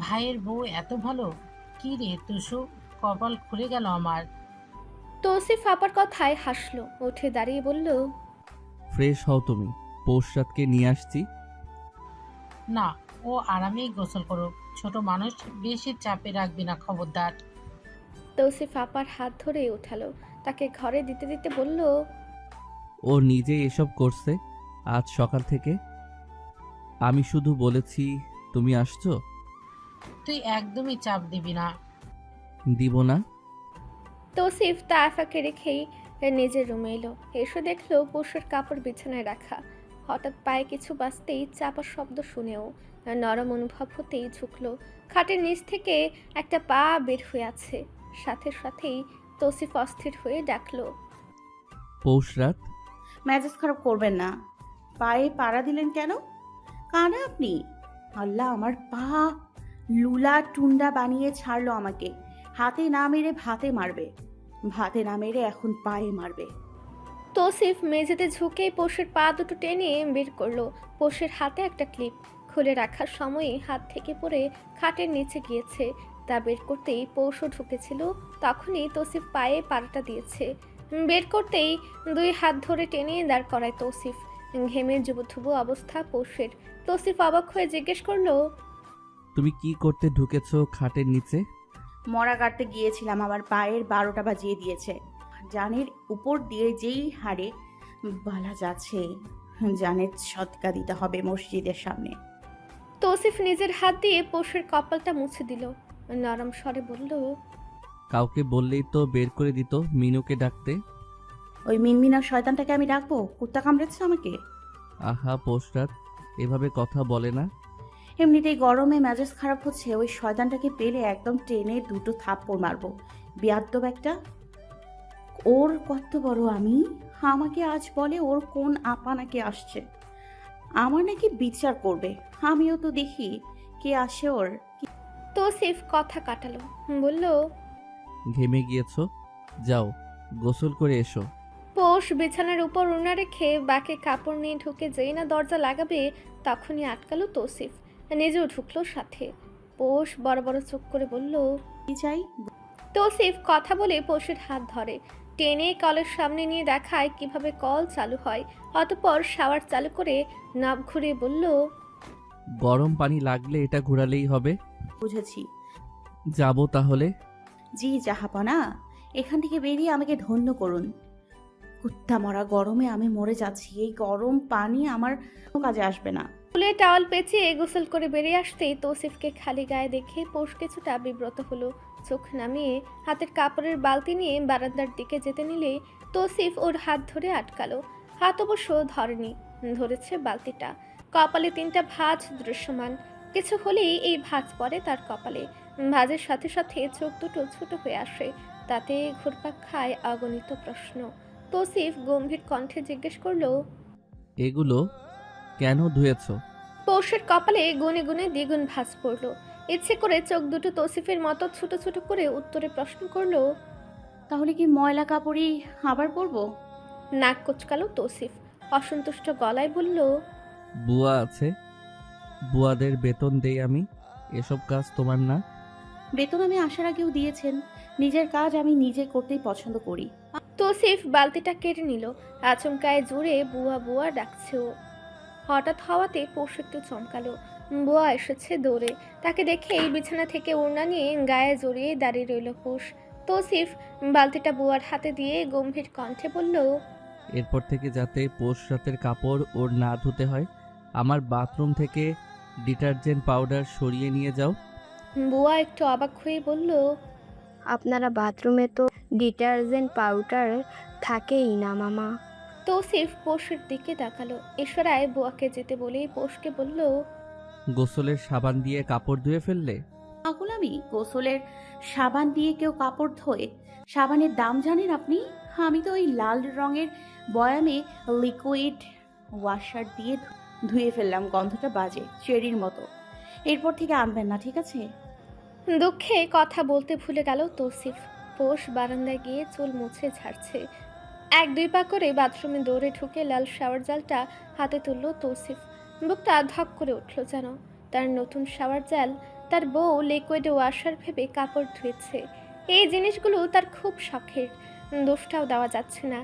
ভাইয়ের বউ এত ভালো? কি রে তুসু, কপাল খুলে গেল আমার। তৌসিফ আপার কথায় হাসলো, উঠে দাঁড়িয়ে বলল, ফ্রেশ হও তুমি, পৌষ রাতকে নিয়ে আসছি। না, ও আরামেই গোসল করুক, ছোট মানুষ, বেশি চাপে রাখবি না খবরদার। তৌসিফ আপার হাত ধরে উঠালো, তাকে ঘরে দিতে দিতে বলল, ও নিজেই এসব করছে আজ সকাল থেকে। আমি শুধু বলেছি তুমি আসছো। তুই একদমই চাপ দিবি না। দিব না। তৌসিফ তায়েফাকে রেখেই নিজের রুমে এলো। এসে দেখলো পোষের কাপড় বিছানায় রাখা। হঠাৎ পায়ে কিছু বাজতেই চাপার শব্দ শুনেও নরম অনুভব হতেই ঝুঁকলো। খাটের নিচ থেকে একটা পা বের হয়ে আছে। সাথে সাথেই তৌসিফ অস্থির হয়ে ডাকলো, পৌষ রাত। মেজাজ খারাপ করবেন না। পায়ে পাড়া দিলেন কেন? কানা আপনি? আল্লাহ, আমার পা লুলা টুন্ডা বানিয়ে ছাড়লো আমাকে। হাতে না মেরে ভাতে মারবে, ভাতে না মেরে এখন পায়ে মারবে। তৌসিফ মেঝেতে ঝুঁকে পোষের পা দুটো টেনে বের করলো। পোষের হাতে একটা ক্লিপ খুলে রাখার সময় হাত থেকে পড়ে খাটের নিচে গিয়েছে। তা বের করতেই পৌষও ঢুকেছিল। তখনই তৌসিফ পায়ে পাড়াটা দিয়েছে। বের করতেই 2 হাত ধরে টেনে দাঁড় করায় তৌসিফ। ঘেমে জুবুথুবু অবস্থা পৌষের। তৌসিফ অবাক হয়ে জিজ্ঞেস করলো, তুমি কি করতে ঢুকেছো খাটের নিচে? মরা কাটতে গিয়েছিলাম, আমার পায়ের 12টা বাজিয়ে দিয়েছে। জানের উপর দিয়ে যেই হাড়ে বালা যাচ্ছে, জানের সদকা দিতে হবে মসজিদের সামনে। তৌসিফ নিজের হাত দিয়ে পৌষের কপালটা মুছে দিল। নরম স্বরে বলল, কাউকে বললেই তো বের করে দিত মিনুকে ডাকতে। ওই মিনমিনার শয়তানটাকে আমি ডাকবো? কুত্তা কামড়েছে আমাকে। আহা পৌষ রাত, এভাবে কথা বলে না। এমনিতেই গরমে মেজাজ খারাপ হচ্ছে, ওই শয়তানটাকে পেলে একদম টেনে 2 থাপ্পড় মারবো। বেয়াদ্দব একটা। ওর কত বড় আমি, আমাকে আজ বলে ওর কোন আপা নাকি আসছে, আমার নাকি বিচার করবে। আমিও তো দেখি কে আসে ওর। তৌসিফ কথা কাটালো, বলল, ঘেমে গিয়েছো, যাও গোসল করে এসো। পোষ বিছানার উপর ওড়না রেখে বাকি কাপড় নিয়ে ঢুকে যেই না দরজা লাগাবে তখনই আটকালো তৌসিফ, নিজেও ঢুকলো সাথে। পোষ বড় বড় চোখ করে বলল, কি চাই? তৌসিফ কথা বলে পোষের হাত ধরে টেনে কলের সামনে নিয়ে দেখায় কিভাবে কল চালু হয়। অতঃপর শাওয়ার চালু করে নাভ ঘুরিয়ে বলল, গরম পানি লাগলে এটা ঘোরালেই হবে। বুঝেছি। যাব তাহলে। জি জাহাপনা, এখান থেকে বেরিয়ে আমাকে ধন্য করুন। কুত্তা মরা গরমে আমি মরে যাচ্ছি, এই গরম পানি আমার কোনো কাজে আসবে না। ফুলে টাওয়াল পেঁচিয়ে গোসল করে বেরিয়ে আসতেই তৌসিফকে খালি গায়ে দেখে পোষ কিছুটা বিব্রত হলো। চোখ নামিয়ে হাতের কাপড়ের বালতি নিয়ে বারান্দার দিকে যেতে নিলে তৌসিফ ওর হাত ধরে আটকালো। হাত অবশ্য ধরেনি, ধরেছে বালতিটা। কপালে 3টা ভাঁজ দৃশ্যমান। কিছু হলেই এই ভাঁজ পড়ে তার কপালে। ভাঁজের সাথে সাথে চোখ দুটো ছোট হয়ে আসে, তাতে ঘুরপাক খায় অগণিত প্রশ্ন। তৌসিফ গম্ভীর কণ্ঠে জিজ্ঞেস করলো, এগুলো কেন ধুয়েছো? পৌষের কপালে গুনে গুনে দ্বিগুণ ভাঁজ পড়ল। ইচ্ছে করে চোখ দুটো তৌসিফের মতো ছোট ছোট করে উত্তরে প্রশ্ন করলো, তাহলে কি ময়লা কাপড়ই আবার পরবো? নাক কুচকালো তৌসিফ, অসন্তুষ্ট গলায় বলল, বুয়া আছে, বুয়াদের বেতন দেই আমি। এসব কাজ তোমার না। বেতন আমি আসার আগেও দিয়েছেন। নিজের কাজ আমি নিজে করতেই পছন্দ করি। তৌসিফ বালতিটা কেড়ে নিল। আচমকায় জোরে বুয়া বুয়া ডাকছে ও। হঠাৎ হওয়াতে পৌষ একটু চমকালো। বুয়া এসেছে দৌড়ে। তাকে দেখে এই বিছানা থেকে ওড়না নিয়ে গায়ে জড়িয়ে দাঁড়িয়ে রইল পৌষ। তৌসিফ বালতিটা বুয়ার হাতে দিয়ে গম্ভীর কণ্ঠে বলল, এরপর থেকে যাতে পোষ রাতের কাপড় ওর না ধুতে হয়, আমার বাথরুম থেকে ডিটারজেন্ট পাউডার সরিয়ে নিয়ে যাও। বুয়া একটু অবাক হয়ে বলল, আপনারা বাথরুমে তো ডিটারজেন্ট পাউডার থাকেই না মামা। তৌসিফ পৌষের দিকে তাকালো। ইশারায় বুয়াকে যেতে বলে পৌষকে বলল, গোসলের সাবান দিয়ে কাপড় ধুয়ে ফেললে? পাগল আমি? গোসলের সাবান দিয়ে কেউ কাপড় ধোয়? সাবানের দাম জানেন আপনি? আমি তো ওই লাল রঙের বয়ামে লিকুইড ওয়াশার দিয়ে ধুয়ে ফেললাম। গন্ধটা বাজে, চেরির মতো। এরপর থেকে আনবেন না, ঠিক আছে? দুঃখে কথা বলতে ভুলে গেল তৌসিফ। পৌষ বারান্দায় গিয়ে চুল মুছে ঝাড়ছে। 1-2 পা করে বাথরুমে দৌড়ে ঢুকে লাল শাওয়ার জালটা হাতে তুলল তৌসিফ। বুকটা ধক করে উঠল যেন। তার নতুন শাওয়ার জাল তার বউ লিকুইড ওয়াশার ভেবে কাপড় ধুয়েছে। এই জিনিসগুলো তার খুব শখের, দোষটাও দেওয়া যাচ্ছে না।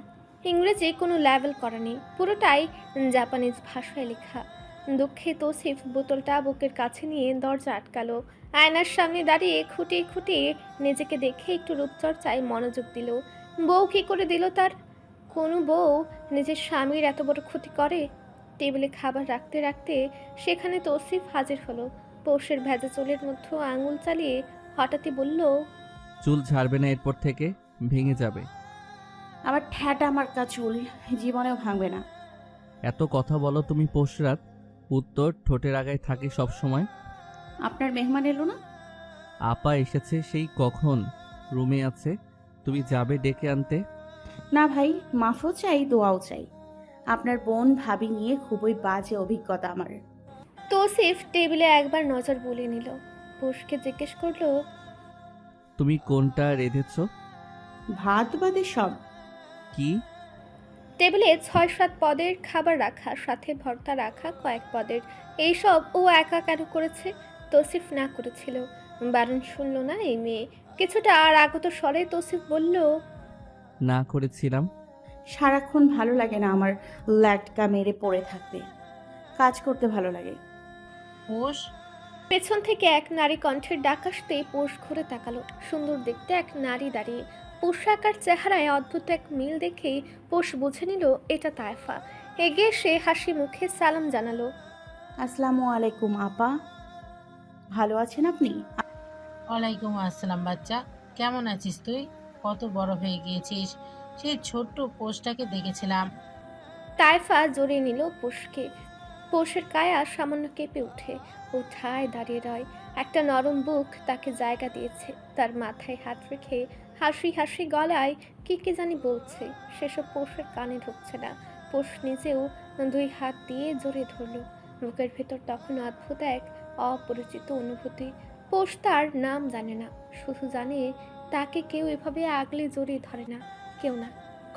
ইংরেজি কোনো লেভেল করা নেই, পুরোটাই জাপানিজ ভাষায় লেখা। দুঃখে তৌসিফ বোতলটা বুকের কাছে নিয়ে দরজা আটকালো। আয়নার সামনে দাঁড়িয়ে খুঁটিয়ে খুঁটিয়ে নিজেকে দেখে একটু রূপচর্চায় মনোযোগ দিল। বউ কী করে দিল তার? কোনো বউ নিজের স্বামীর এত বড় ক্ষতি করে? টেবিলে খাবার রাখতে রাখতে সেখানে তৌসিফ হাজির হলো। পৌষের ভেজা চুলের মধ্যে আঙুল চালিয়ে হঠাৎই বলল, চুল ঝাড়বে না এরপর থেকে, ভেঙে যাবে। আমার ঠ্যাটা মার্কা চুল জীবনেও ভাঙবে না। এত কথা বলো তুমি পোষরাত, উত্তর ঠোঁটের আগায় থাকে সব সময়। আপনার মেহমান এলো না? আপা এসেছে সেই কখন, রুমে আছে। তুমি যাবে ডেকে আনতে? না ভাই, মাফও চাই, দোয়াও চাই। আপনার বোন ভাবি নিয়ে খুবই বাজে অভিজ্ঞতা আমার। তৌসিফ টেবিলে একবার নজর বুলিয়ে নিল। পৌষকে জিজ্ঞেস করলো, তুমি কোনটা রেঁধেছ? ভাত বাদে সব। কি? টেবিলে 6-7 পদের খাবার রাখা, সাথে ভর্তা রাখা কয়েক পদের। এইসব ও একা কেন করেছে? তৌসিফ না করেছিল। বারণ শুনল না এই মেয়ে। কিছুটা আর আগত স্বরে তৌসিফ বলল, না করেছিলাম। সারাক্ষণ ভালো লাগে না আমার ল্যাটকা মেরে পড়ে থাকতে। কাজ করতে ভালো লাগে। পোষ পেছন থেকে এক নারী কণ্ঠের ডাক আসতে পৌষ ঘুরে তাকালো। সুন্দর দেখতে এক নারী দাঁড়িয়ে। পোশাক আর চেহারায় অদ্ভুত এক মিল দেখে পৌষ বুঝে নিল এটা তায়েফা। এগিয়ে সে হাসি মুখে সালাম জানালো, আসসালামু আলাইকুম আপা, ভালো আছেন আপনি? ওয়ালাইকুম আসসালাম বাচ্চা, কেমন আছিস তুই? কত বড় হয়ে গিয়েছিস, সেই ছোট্ট পোষটাকে দেখেছিলাম। তায়েফা জড়িয়ে নিল পৌষকে। পৌষের কায়া সামান্য কেঁপে উঠে। ও ঠায় দাঁড়িয়ে রয়। একটা নরম বুক তাকে জায়গা দিয়েছে। তার মাথায় হাত রেখে হাসি হাসি গলায় কি কি জানি বলছে। সেসব পৌষের কানে ঢুকছে না। পৌষ নিজেও 2 হাত দিয়ে জড়িয়ে ধরল। বুকের ভেতর তখন অদ্ভুত এক অপরিচিত অনুভূতি। পৌষ তার নাম জানে না, শুধু জানে তাকে কেউ এভাবে আগলে জড়িয়ে ধরে না। কেউ না,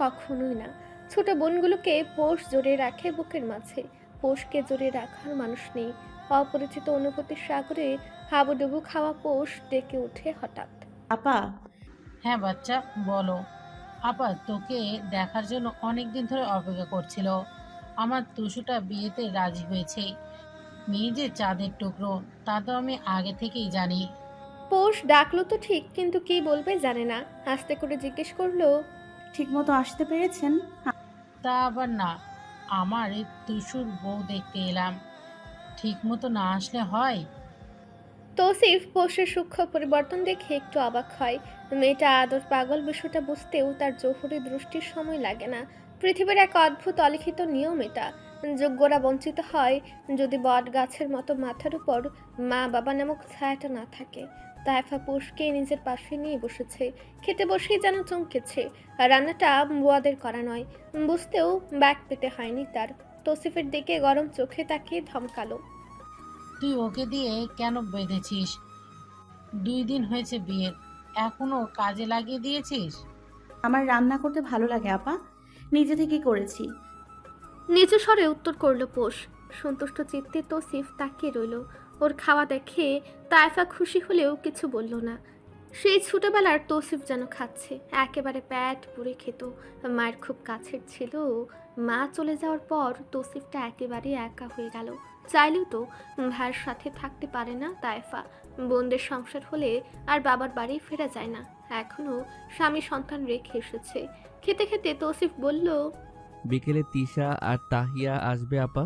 কখনোই না। ছোট বোনগুলোকে পোষ জড়িয়ে রাখে বুকের মাঝে। পোষকে জড়িয়ে রাখার মানুষ নেই। অপরিচিত অনুভূতির সাগরে হাবুডুবু খাওয়া পোষ ডেকে ওঠে হঠাৎ। আপা, হ্যাঁ বাচ্চা, বলো। আপা তোকে দেখার জন্য অনেক দিন ধরে অপেক্ষা করছিল। আমার তুষুটা বিয়েতে রাজি হয়েছে। মেয়ে যে চাঁদের টুকরো তা তো আমি আগে থেকেই জানি। পোষ ডাকলো তো ঠিক, কিন্তু কি বলবে জানে না। আস্তে করে জিজ্ঞেস করলো, ঠিক মতো আসতে পেরেছেন? তা আবার না, আমার এই তুষুর বউ দেখতে এলাম। ঠিক মতো না আসলে হয়? তৌসিফ পোষের সূক্ষ্ম পরিবর্তন দেখে একটু অবাক হয়। মেয়েটা আদর পাগল বিষয়টা বুঝতেও তার জহুরি দৃষ্টির সময় লাগে না। পৃথিবীর এক অদ্ভুত অলিখিত নিয়ম এটা। যোগ্যরা বঞ্চিত হয় যদি বট গাছের মতো মাথার উপর মা বাবা নামক ছায়াটা না থাকে। তাইফা পোষকে নিজের পাশে নিয়ে বসেছে। খেতে বসেই যেন চমকেছে। রান্নাটা বুয়াদের করা নয়। বুঝতেও ব্যাগ পেতে হয়নি তার। তৌসিফের দিকে গরম চোখে তাকিয়ে ধমকালো, তুই ওকে দিয়ে কেন বেঁধেছিস? 2 দিন হয়েছে বিয়ের, এখনো কাজে লাগিয়ে দিয়েছিস? আমার রান্না করতে ভালো লাগে আপা, নিজে থেকেই করেছি। নিচু স্বরে উত্তর করল পোষ। সন্তুষ্ট চিত্তে তৌসিফ তাকিয়ে রইল। ওর খাওয়া দেখে তাইফা খুশি হলেও কিছু বলল না। সেই ছোটবেলার তৌসিফ যেন খাচ্ছে, একেবারে পেট পুরে খেত। মায়ের খুব কাছের ছিল। মা চলে যাওয়ার পর তৌসিফটা একেবারে একা হয়ে গেল। চাইলেও তো ভাইয়ের সাথে থাকতে পারে না তাইফা। বোনদের সংসার হলে আর বাবার বাড়ি ফেরা যায় না। এখনো স্বামী সন্তান রেখে এসেছে। খেতে খেতে তৌসিফ বলল, বিকেলে তিশা আর তাহিয়া আসবে আপা।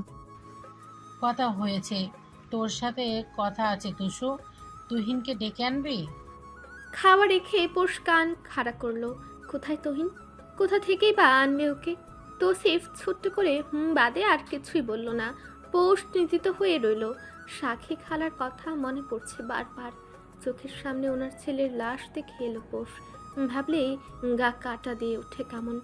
কথা হয়েছে, তোর সাথে কথা আছে তুষু। তুহিনকে ডেকে আনবি? খাওয়া রেখে পোষ কান খাড়া করলো। কোথায় তুহিন? কোথা থেকেই বা আনবে ওকে? তৌসিফ ছোট্ট করে বাদে আর কিছুই বলল না। পোষ নিন্দিত হয়ে রইল। সাক্ষী খালার কথা মনে পড়ছে বারবার। চোখের সামনে ওনার ছেলের লাশ দেখে এলো পোষ। ভাবলেই গা কাটা দিয়ে ওঠে কেমন।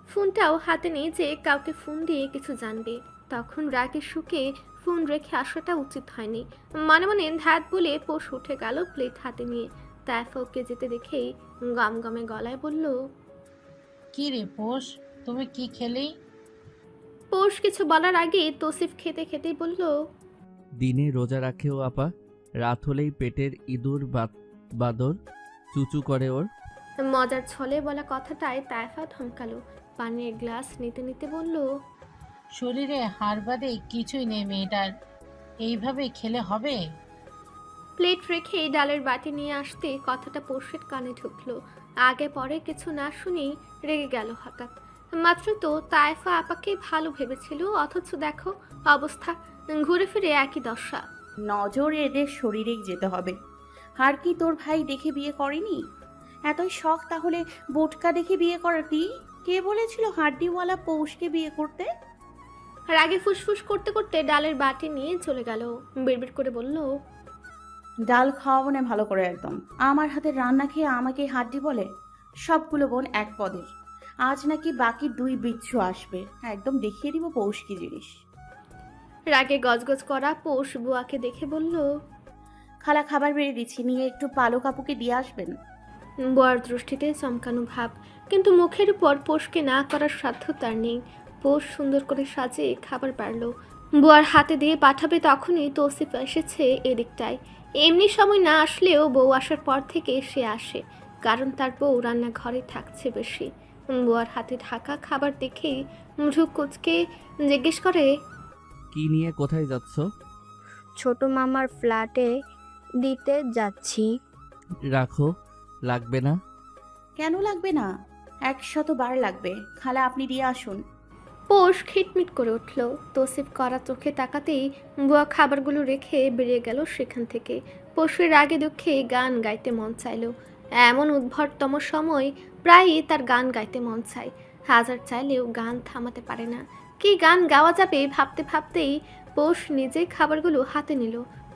ফোনটাও হাতে নিয়ে যে কাউকে ফোন দিয়ে কিছু জানবে, তখন রাগের সুখে ফোন রেখে আসাটা উচিত হয়নি। মনে মনে ধ্যাত বলে পোষ উঠে গেল প্লেট হাতে নিয়ে। তাইফা ওকে যেতে দেখেই গমগমে গলায় বলল, কি রে পোষ, তুমি কি খেলি? পোষ কিছু বলার আগে তৌসিফ খেতে খেতেই বলল, দিনে রোজা রাখেও আপা, রাত হলেই পেটের ইঁদুর বাদর চুচু করে ওর। মজার ছলে বলা কথাটায় তাইফা থমকালো। পানির গ্লাস নিতে নিতে বলল, শরীরে হাড় বাদে কিছুই নেই মেয়েটার, এইভাবে খেলে হবে? প্লেট রেখে ডালের বাটি নিয়ে আসতে কথাটা পোষের কানে ঢুকলো। আগে পরে কিছু না শুনেই রেগে গেল হঠাৎ। মাত্র তো তাইফা আপাকে ভালো ভেবেছিল, অথচ দেখো অবস্থা, ঘুরে ফিরে একই দশা। নজর এদের শরীরেই যেতে হবে। আর কি তোর ভাই দেখে বিয়ে করেনি? এতই শখ তাহলে বোটকা দেখে বিয়ে করাতি? কে বলেছিল হাড্ডিওয়ালা পৌষকে বিয়ে করতে? রাগে ফুসফুস করতে করতে ডালের বাটি নিয়ে চলে গেল। বিড়বিড় করে বলল, ডাল খাওয়াবো না ভালো করে একদম। আমার হাতের রান্না খেয়ে আমাকে হাড্ডি বলে? সবগুলো বোন এক পদের। আজ নাকি বাকি 2 বিচ্ছু আসবে, একদম দেখিয়ে দিব পৌষ কি জিনিস। রাগে গজগজ করা পৌষ বুয়াকে দেখে বলল, খালা খাবার বেড়ে দিচ্ছি, নিয়ে একটু পালো কাপুকে দিয়ে আসবেন। বুয়ার দৃষ্টিতে চমকানো ভাব, কিন্তু মুখের উপর পোষকে না করার সাধ্য তার নেই। পোষ সুন্দর করে সাজিয়ে খাবার বাড়ল। বুয়ার হাতে দিয়ে পাঠাবে তখনই তৌসিফ এসেছে এদিকটায়। এমনি সময় না আসলেও বউ আসার পর থেকে সে আসে, কারণ তার বউ রান্নাঘরে থাকছে বেশি। বুয়ার হাতে ঢাকা খাবার দেখেই মুখ কুচকে জিজ্ঞেস করে, কি নিয়ে কোথায় যাচ্ছ? ছোট মামার ফ্ল্যাটে দিতে যাচ্ছি। রাখো, লাগবে না। কেন লাগবে না? 100 বার লাগবে। খালা আপনি দিয়ে আসুন। পোষ খিটমিট করে উঠল। তৌসিফ করা চোখে তাকাতেই বুয়া খাবারগুলো রেখে বেরিয়ে গেল সেখান থেকে। পোষের রাগে দুঃখে গান গাইতে মন চাইল। এমন উদ্ভটতম সময় প্রায়ই তার গান গাইতে মন চায়। হাজার চাইলেও গান থামাতে পারে না। কি গান গাওয়া যাবে ভাবতে ভাবতেই পোষ নিজে খাবারগুলো হাতে নিল।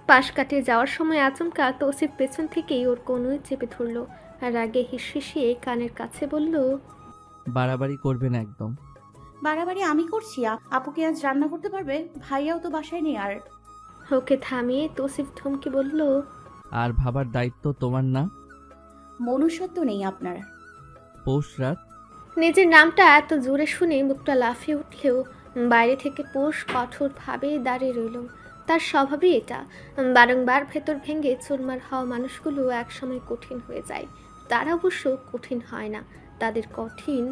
পাশ কাটিয়ে যাওয়ার সময় আচমকা তৌসিফ পেছন থেকেই ওর কনুই চেপে ধরল। আর রাগে হিসিয়ে কানের কাছে বলল, বাড়াবাড়ি করবে না একদম। বাড়াবাড়ি আমি করছি? আপুকে আজ রান্না করতে পারবে? ভাইয়াও তো বাসায় নেই। আর ওকে থামিয়ে তৌসিফ থমকে বলল, আর ভাবার দায়িত্ব তোমার না? মনুষ্যত্ব নেই আপনার। পৌষ রাত নিজের নামটা এত জোরে শুনে মুখটা লাফিয়ে উঠলেও বাইরে থেকে পোষ কঠোরভাবে দাঁড়িয়ে রইল। তার স্বভাবই এটা। বারংবার ভেতর ভেঙে চুরমার হওয়া মানুষগুলো একসময় কঠিন হয়ে যায়। তারা অবশ্য কঠিন হয় না, তাদের কঠিন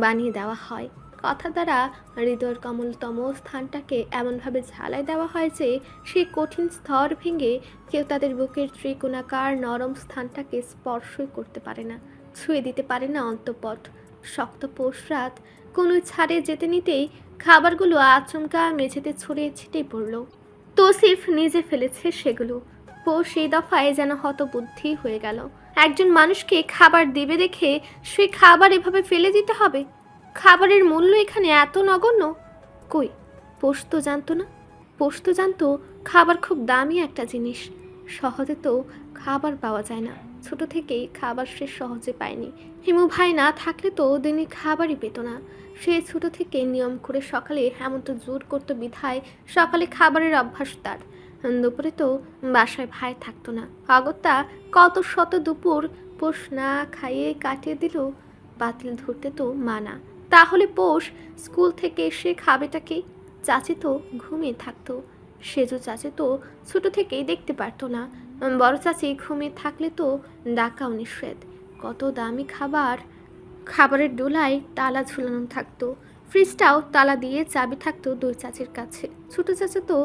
বানিয়ে দেওয়া হয়। কথা দ্বারা হৃদয়ের কমলতম স্থানটাকে এমনভাবে ঝালাই দেওয়া হয় যে সেই কঠিন স্তর ভেঙে কেউ তাদের বুকের ত্রিকোণাকার নরম স্থানটাকে স্পর্শই করতে পারে না, ছুঁয়ে দিতে পারে না অন্তঃপট। শক্ত পোষরাত কোনো ছাড়ে যেতে নিতেই খাবারগুলো আচমকা মেঝেতে ছড়িয়ে ছিটিয়ে পড়ল। তৌসিফ নিজে ফেলেছে সেগুলো। পোষ এই দফায় যেন হতবুদ্ধি হয়ে গেল। একজন মানুষকে খাবার দেবে দেখে সে খাবার এভাবে ফেলে দিতে হবে? খাবারের মূল্য এখানে এত নগণ্য? কই, পোষ তো জানতো না। পোষ তো জানতো খাবার খুব দামি একটা জিনিস, সহজে তো খাবার পাওয়া যায় না। ছোট থেকেই খাবার সে সহজে পায়নি। হিমু ভাই না থাকলে তো দিনে খাবারই পেত না। সে ছোট থেকে নিয়ম করে সকালে হেমন্ত জোর করতো বিধায় সকালে খাবারের অভ্যাস তার। দুপুরে তো বাসায় ভাই থাকতো না। অগত্যা কত শত দুপুর পোষ না খাইয়ে কাটিয়ে দিল। বাতিল ধরতে তো মানা, তাহলে পোষ স্কুল থেকে এসে খাবেটাকে? চাচি তো ঘুমিয়ে থাকতো। সেজো চাচি তো ছোট থেকেই দেখতে পারতো না। বড় চাচি ঘুমিয়ে থাকলে তো ডাকাও নিষেধ। কত দামি খাবার, খাবারের ডোলায় তালা ঝুলানো থাকতো। ফ্রিজটাও তালা দিয়ে চাবি থাকতো দুই চাচির কাছে। ছোট চাচা তো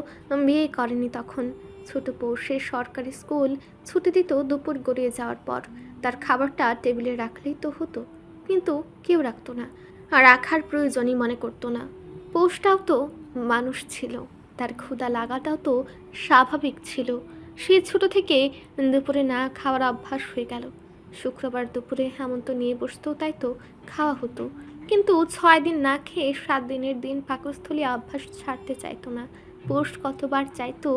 বিয়ে করেনি তখন। ছোট পৌষের সরকারি স্কুল ছুটি দিত দুপুর গড়িয়ে যাওয়ার পর। তার খাবারটা টেবিলে রাখলেই তো হতো, কিন্তু কেউ রাখতো না, আর রাখার প্রয়োজনই মনে করতো না। পৌষটাও তো মানুষ ছিল, তার ক্ষুধা লাগাটাও তো স্বাভাবিক ছিল। সে ছোট থেকে দুপুরে না খাওয়ার অভ্যাস হয়ে গেল। শুক্রবার দুপুরে হেমন্ত নিয়ে বসতো, তাই তো খাওয়া হতো। কিন্তু 6 দিন না খেয়ে 7 দিনের দিন পাকস্থলী অভ্যাস ছাড়তে চাইতো না। পোষ কতবার চাইতো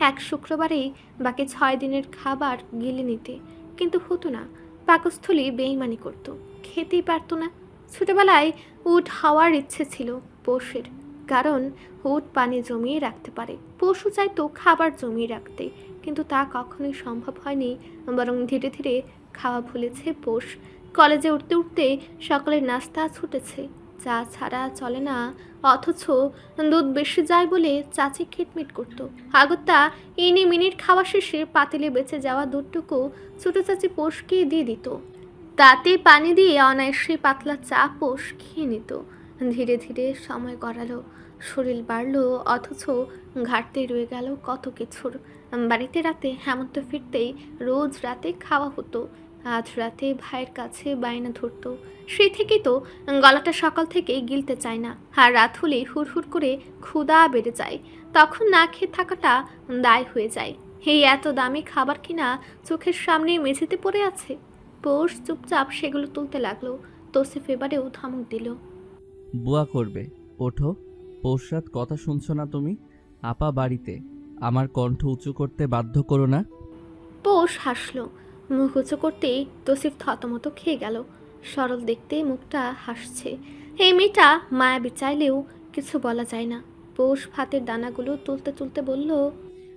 এক শুক্রবারেই বাকি 6 দিনের খাবার গিলে নিতে, কিন্তু হতো না। পাকস্থলী বেইমানি করতো, খেতেই পারতো না। ছোটবেলায় উট হওয়ার ইচ্ছে ছিল পোষের, কারণ উট পানি জমিয়ে রাখতে পারে। পশু চাইতো খাবার জমিয়ে রাখতে, কিন্তু তা কখনোই সম্ভব হয়নি। বরং ধীরে ধীরে খাওয়া ভুলেছে পোষ। কলেজে উঠতে উঠতে সকালের নাস্তা ছুটেছে, চা ছাড়া চলে না। অথচ দুধ বেশি যায় বলে চাচি খিটমিট করত। আগত্যা ইনি মিনিট খাওয়া শেষে পাতিলে বেঁচে যাওয়া দুধটুকু ছোট চাচি পোষকে দিয়ে দিত। তাতে পানি দিয়ে অনায়াসে পাতলা চা পোষ খেয়ে নিত। ধীরে ধীরে সময় গড়ালো, শরীর বাড়ল, অথচ ঘাটতে রয়ে গেল কত কিছুর। বাড়িতে রাতে হেমন্ত ফিরতেই রোজ রাতে খাওয়া হতো। আজ রাতে ভাইয়ের কাছে বায়না ধরতো। সে থেকেই তো গলাটা সকাল থেকেই গিলতে চায় না, আর রাত হলেই হুড়হুড় করে ক্ষুধা বেড়ে যায়। তখন না খেয়ে থাকাটা দায় হয়ে যায়। এই এত দামি খাবার কিনা চোখের সামনে মেঝেতে পড়ে আছে। পোষ চুপচাপ সেগুলো তুলতে লাগলো। তৌসিফ এবারেও ধমক দিল। বুয়া করবে, ওঠো। পৌষরাত কথা শুনছো না তুমি? আপা বাড়িতে, আমার কণ্ঠ উঁচু করতে বাধ্য করো না। পোষ হাসলো। মুখ উঁচু করতেই তৌসিফ থতমত খেয়ে গেল। সরল দেখতে মুখটা হাসছে। এই মেয়েটা মায়াবী, চাইলেও কিছু বলা যায় না। পোষ ভাতের দানাগুলো তুলতে তুলতে বলল,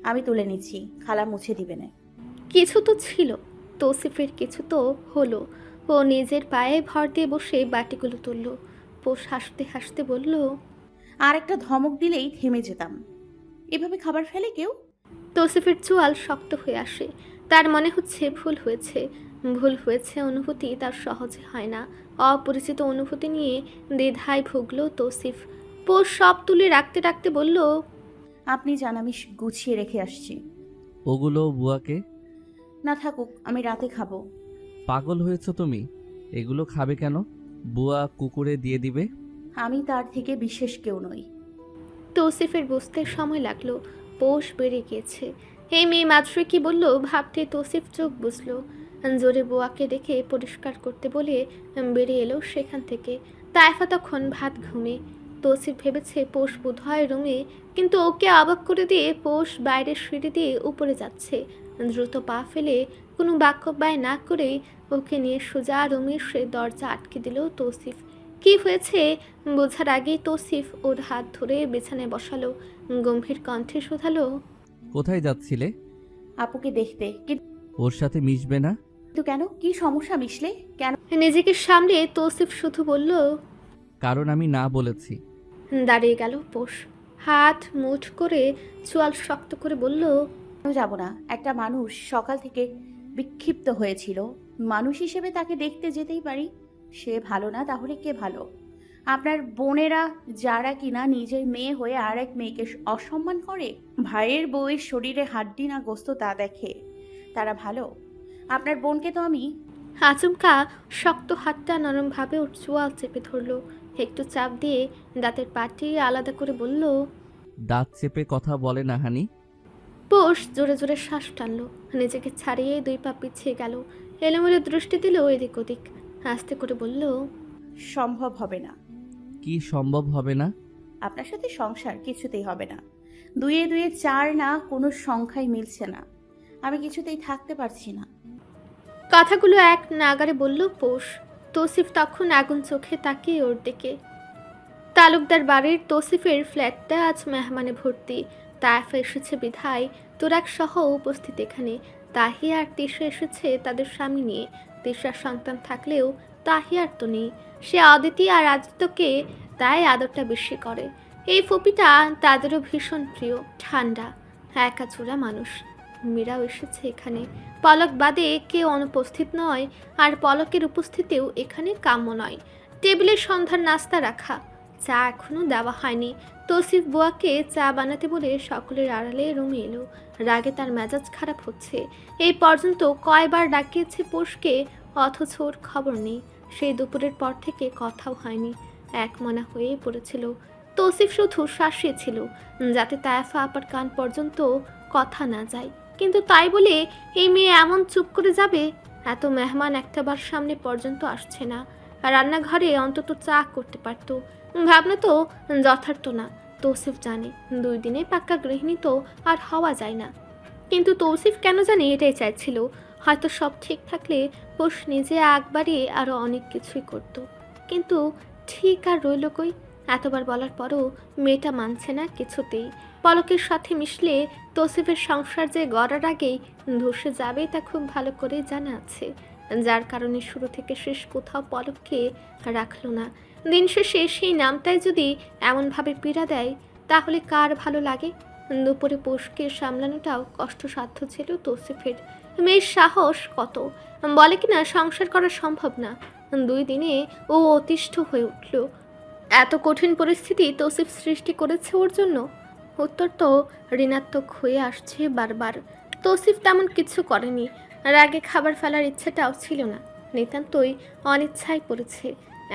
আমি তুলে নিচ্ছি, খালা মুছে দিবে না। কিছু তো ছিল, তৌসিফের কিছু তো হলো। ও নিজের পায়ে ভর দিয়ে বসে বাটিগুলো তুলল। পোষ হাসতে হাসতে বলল, আর একটা ধমক দিলেই থেমে যেতাম। এভাবে খাবার ফেলে কেউ? তৌসিফের চোয়াল শক্ত হয়ে আসে। তার মনে হচ্ছে ভুল হয়েছে। ভুল হয়েছে অনুভূতি তার সহজে হয় না। অপরিচিত অনুভূতি নিয়ে দ্বিধায় ভুগল তৌসিফ। পোষ সব তুলে রাখতে রাখতে বলল, আপনি জান আমি গুছিয়ে রেখে আসছি। ওগুলো বুয়াকে। না থাকুক, আমি রাতে খাবো। পাগল হয়েছো তুমি? এগুলো খাবে কেন? বুয়া কুকুরে দিয়ে দিবে। আমি তার থেকে বিশেষ কেউ নই। তৌসিফের বুঝতে সময় লাগলো। পোষ বেড়ে গিয়েছে। এই মেয়ে মাত্রই কি বলল ভাবতে তৌসিফ চোখ বুঝলো। জোরে বুয়াকে ডেকে পরিষ্কার করতে বলে বেরিয়ে এলো সেখান থেকে। তাইফা তখন ভাত ঘুমে। তৌসিফ ভেবেছে পোষ বোধহয় রুমে, কিন্তু ওকে অবাক করে দিয়ে পোষ বাইরের সিঁড়ি দিয়ে উপরে যাচ্ছে। দ্রুত পা ফেলে কোনো বাক্য ব্যয় না করেই ওকে নিয়ে সোজা রুমে সে দরজা আটকে দিল তৌসিফ। কি হয়েছে বোঝার আগেই তৌসিফ ওর হাত ধরে বিছানায় বসালো। গম্ভীর কণ্ঠে শোধালো, কোথায় যাচ্ছিলে? আপুকে দেখতে। ওর সাথে মিশবে না? কিন্তু কেন, কি সমস্যা মিশলে? কেন? নিজেকে সামলে তৌসিফ শুধু বলল। কারণ আমি না বলেছি। দাঁড়িয়ে গেল পোষ, হাত মুঠ করে চোয়াল শক্ত করে বলল। যাব না। একটা মানুষ সকাল থেকে বিক্ষিপ্ত হয়েছিল, মানুষ হিসেবে তাকে দেখতে যেতেই পারি। সে ভালো না, তাহলে কে ভালো? আপনার বোনেরা যারা কিনা নিজের মেয়ে হয়ে আর এক মেয়েকে অসম্মান করে, ভাইয়ের বউয়ের শরীরে হাড্ডি না গোস্ত তা দেখে, তারা ভালো? আপনার বোনকে তো আমি। আচমকা শক্ত হাতটা নরমভাবে ওর চোয়াল চেপে ধরলো, একটু চাপ দিয়ে দাঁতের পাটি আলাদা করে বলল। দাঁত চেপে কথা বলে না হানি। পোষ জোরে জোরে শ্বাস টানলো, নিজেকে ছাড়িয়ে 2 পা পিছিয়ে গেল, এলোমেলো দৃষ্টি দিল এদিক ওদিক, আস্তে করে বলল। সম্ভব হবে না। কি সম্ভব হবে না? আপনার সাথে সংসার কিছুতেই হবে না। 2 2 4 না, কোনো সংখ্যাই মিলছে না। আমি কিছুতেই থাকতে পারছি না। কথাগুলো এক নাগারে বলল পোষ। তৌসিফ তখন আগুন চোখে তাকিয়ে ওর দিকে। তালুকদার বাড়ির তৌসিফের ফ্ল্যাটটা আজ মেহমানে ভর্তি। তাইফা এসেছে বিধায় তোরাক সহ উপস্থিত এখানে। তাহিয়া আর তিশা এসেছে তাদের স্বামী নিয়ে। তিশার সন্তান থাকলেও তাহিয়ার তো নেই। সে অদিতি আর আদিত্যকে তাই আদরটা বেশি করে। এই ফুপিটা তাদেরও ভীষণ প্রিয়, ঠান্ডা, একাচোরা মানুষ। মীরাও এসেছে এখানে। পলক বাদে কেউ অনুপস্থিত নয়, আর পলকের উপস্থিতিও এখানে কাম্য নয়। টেবিলে সন্ধ্যার নাস্তা রাখা, চা এখনো দেওয়া হয়নি। তৌসিফ বুয়াকে চা বানাতে বলে সকলের আড়ালে রুমে এলো। রাগে তার মেজাজ খারাপ হচ্ছে। এই পর্যন্ত কয়বার ডাকিয়েছে পোষকে, অথচ ওর খবর নেই। সেই দুপুরের পর থেকে কথাও হয়নি, একমনা হয়ে পড়েছিল। তৌসিফ শুধু শাসিয়েছিল যাতে তায়েফা আপার কান পর্যন্ত কথা না যায়, কিন্তু তাই বলে এই মেয়ে এমন চুপ করে যাবে? এত মেহমান একটাবার সামনে পর্যন্ত আসছে না, আর রান্নাঘরে অন্তত চা করতে পারতো। ভাবনা তো যথার্থ না। তৌসিফ জানে 2 দিনে পাক্কা গৃহিণী তো আর হওয়া যায় না, কিন্তু তৌসিফ কেন জানে এটাই চাইছিল। হয়তো সব ঠিক থাকলে পোষ নিজে আগ বাড়িয়ে আরও অনেক কিছুই করত, কিন্তু ঠিক আর রইল কই? এতবার বলার পরও মেয়েটা মানছে না কিছুতেই। পলকের সাথে মিশলে তৌসিফের সংসার যে গড়ার আগেই ধসে যাবে তা খুব ভালো করে জানা আছে, যার কারণে শুরু থেকে শেষ কোথাও পলককে রাখলো না। দিন শেষে সেই নামটাই যদি এমনভাবে পীড়া দেয়, তাহলে কার ভালো লাগে? দুপুরে পোষকে সামলানোটাও কষ্টসাধ্য ছিল তৌসিফের। মেয়ের সাহস কত! বলে কিনা সংসার করা সম্ভব না। 2 দিনে ও অতিষ্ঠ হয়ে উঠল। এত কঠিন পরিস্থিতি তৌসিফ সৃষ্টি করেছে ওর জন্য? উত্তর তো ঋণাত্মক হয়ে আসছে বারবার। তৌসিফ তেমন কিছু করেনি, রাগে খাবার ফেলার ইচ্ছেটাও ছিল না, নিতান্তই অনিচ্ছায় পড়েছে।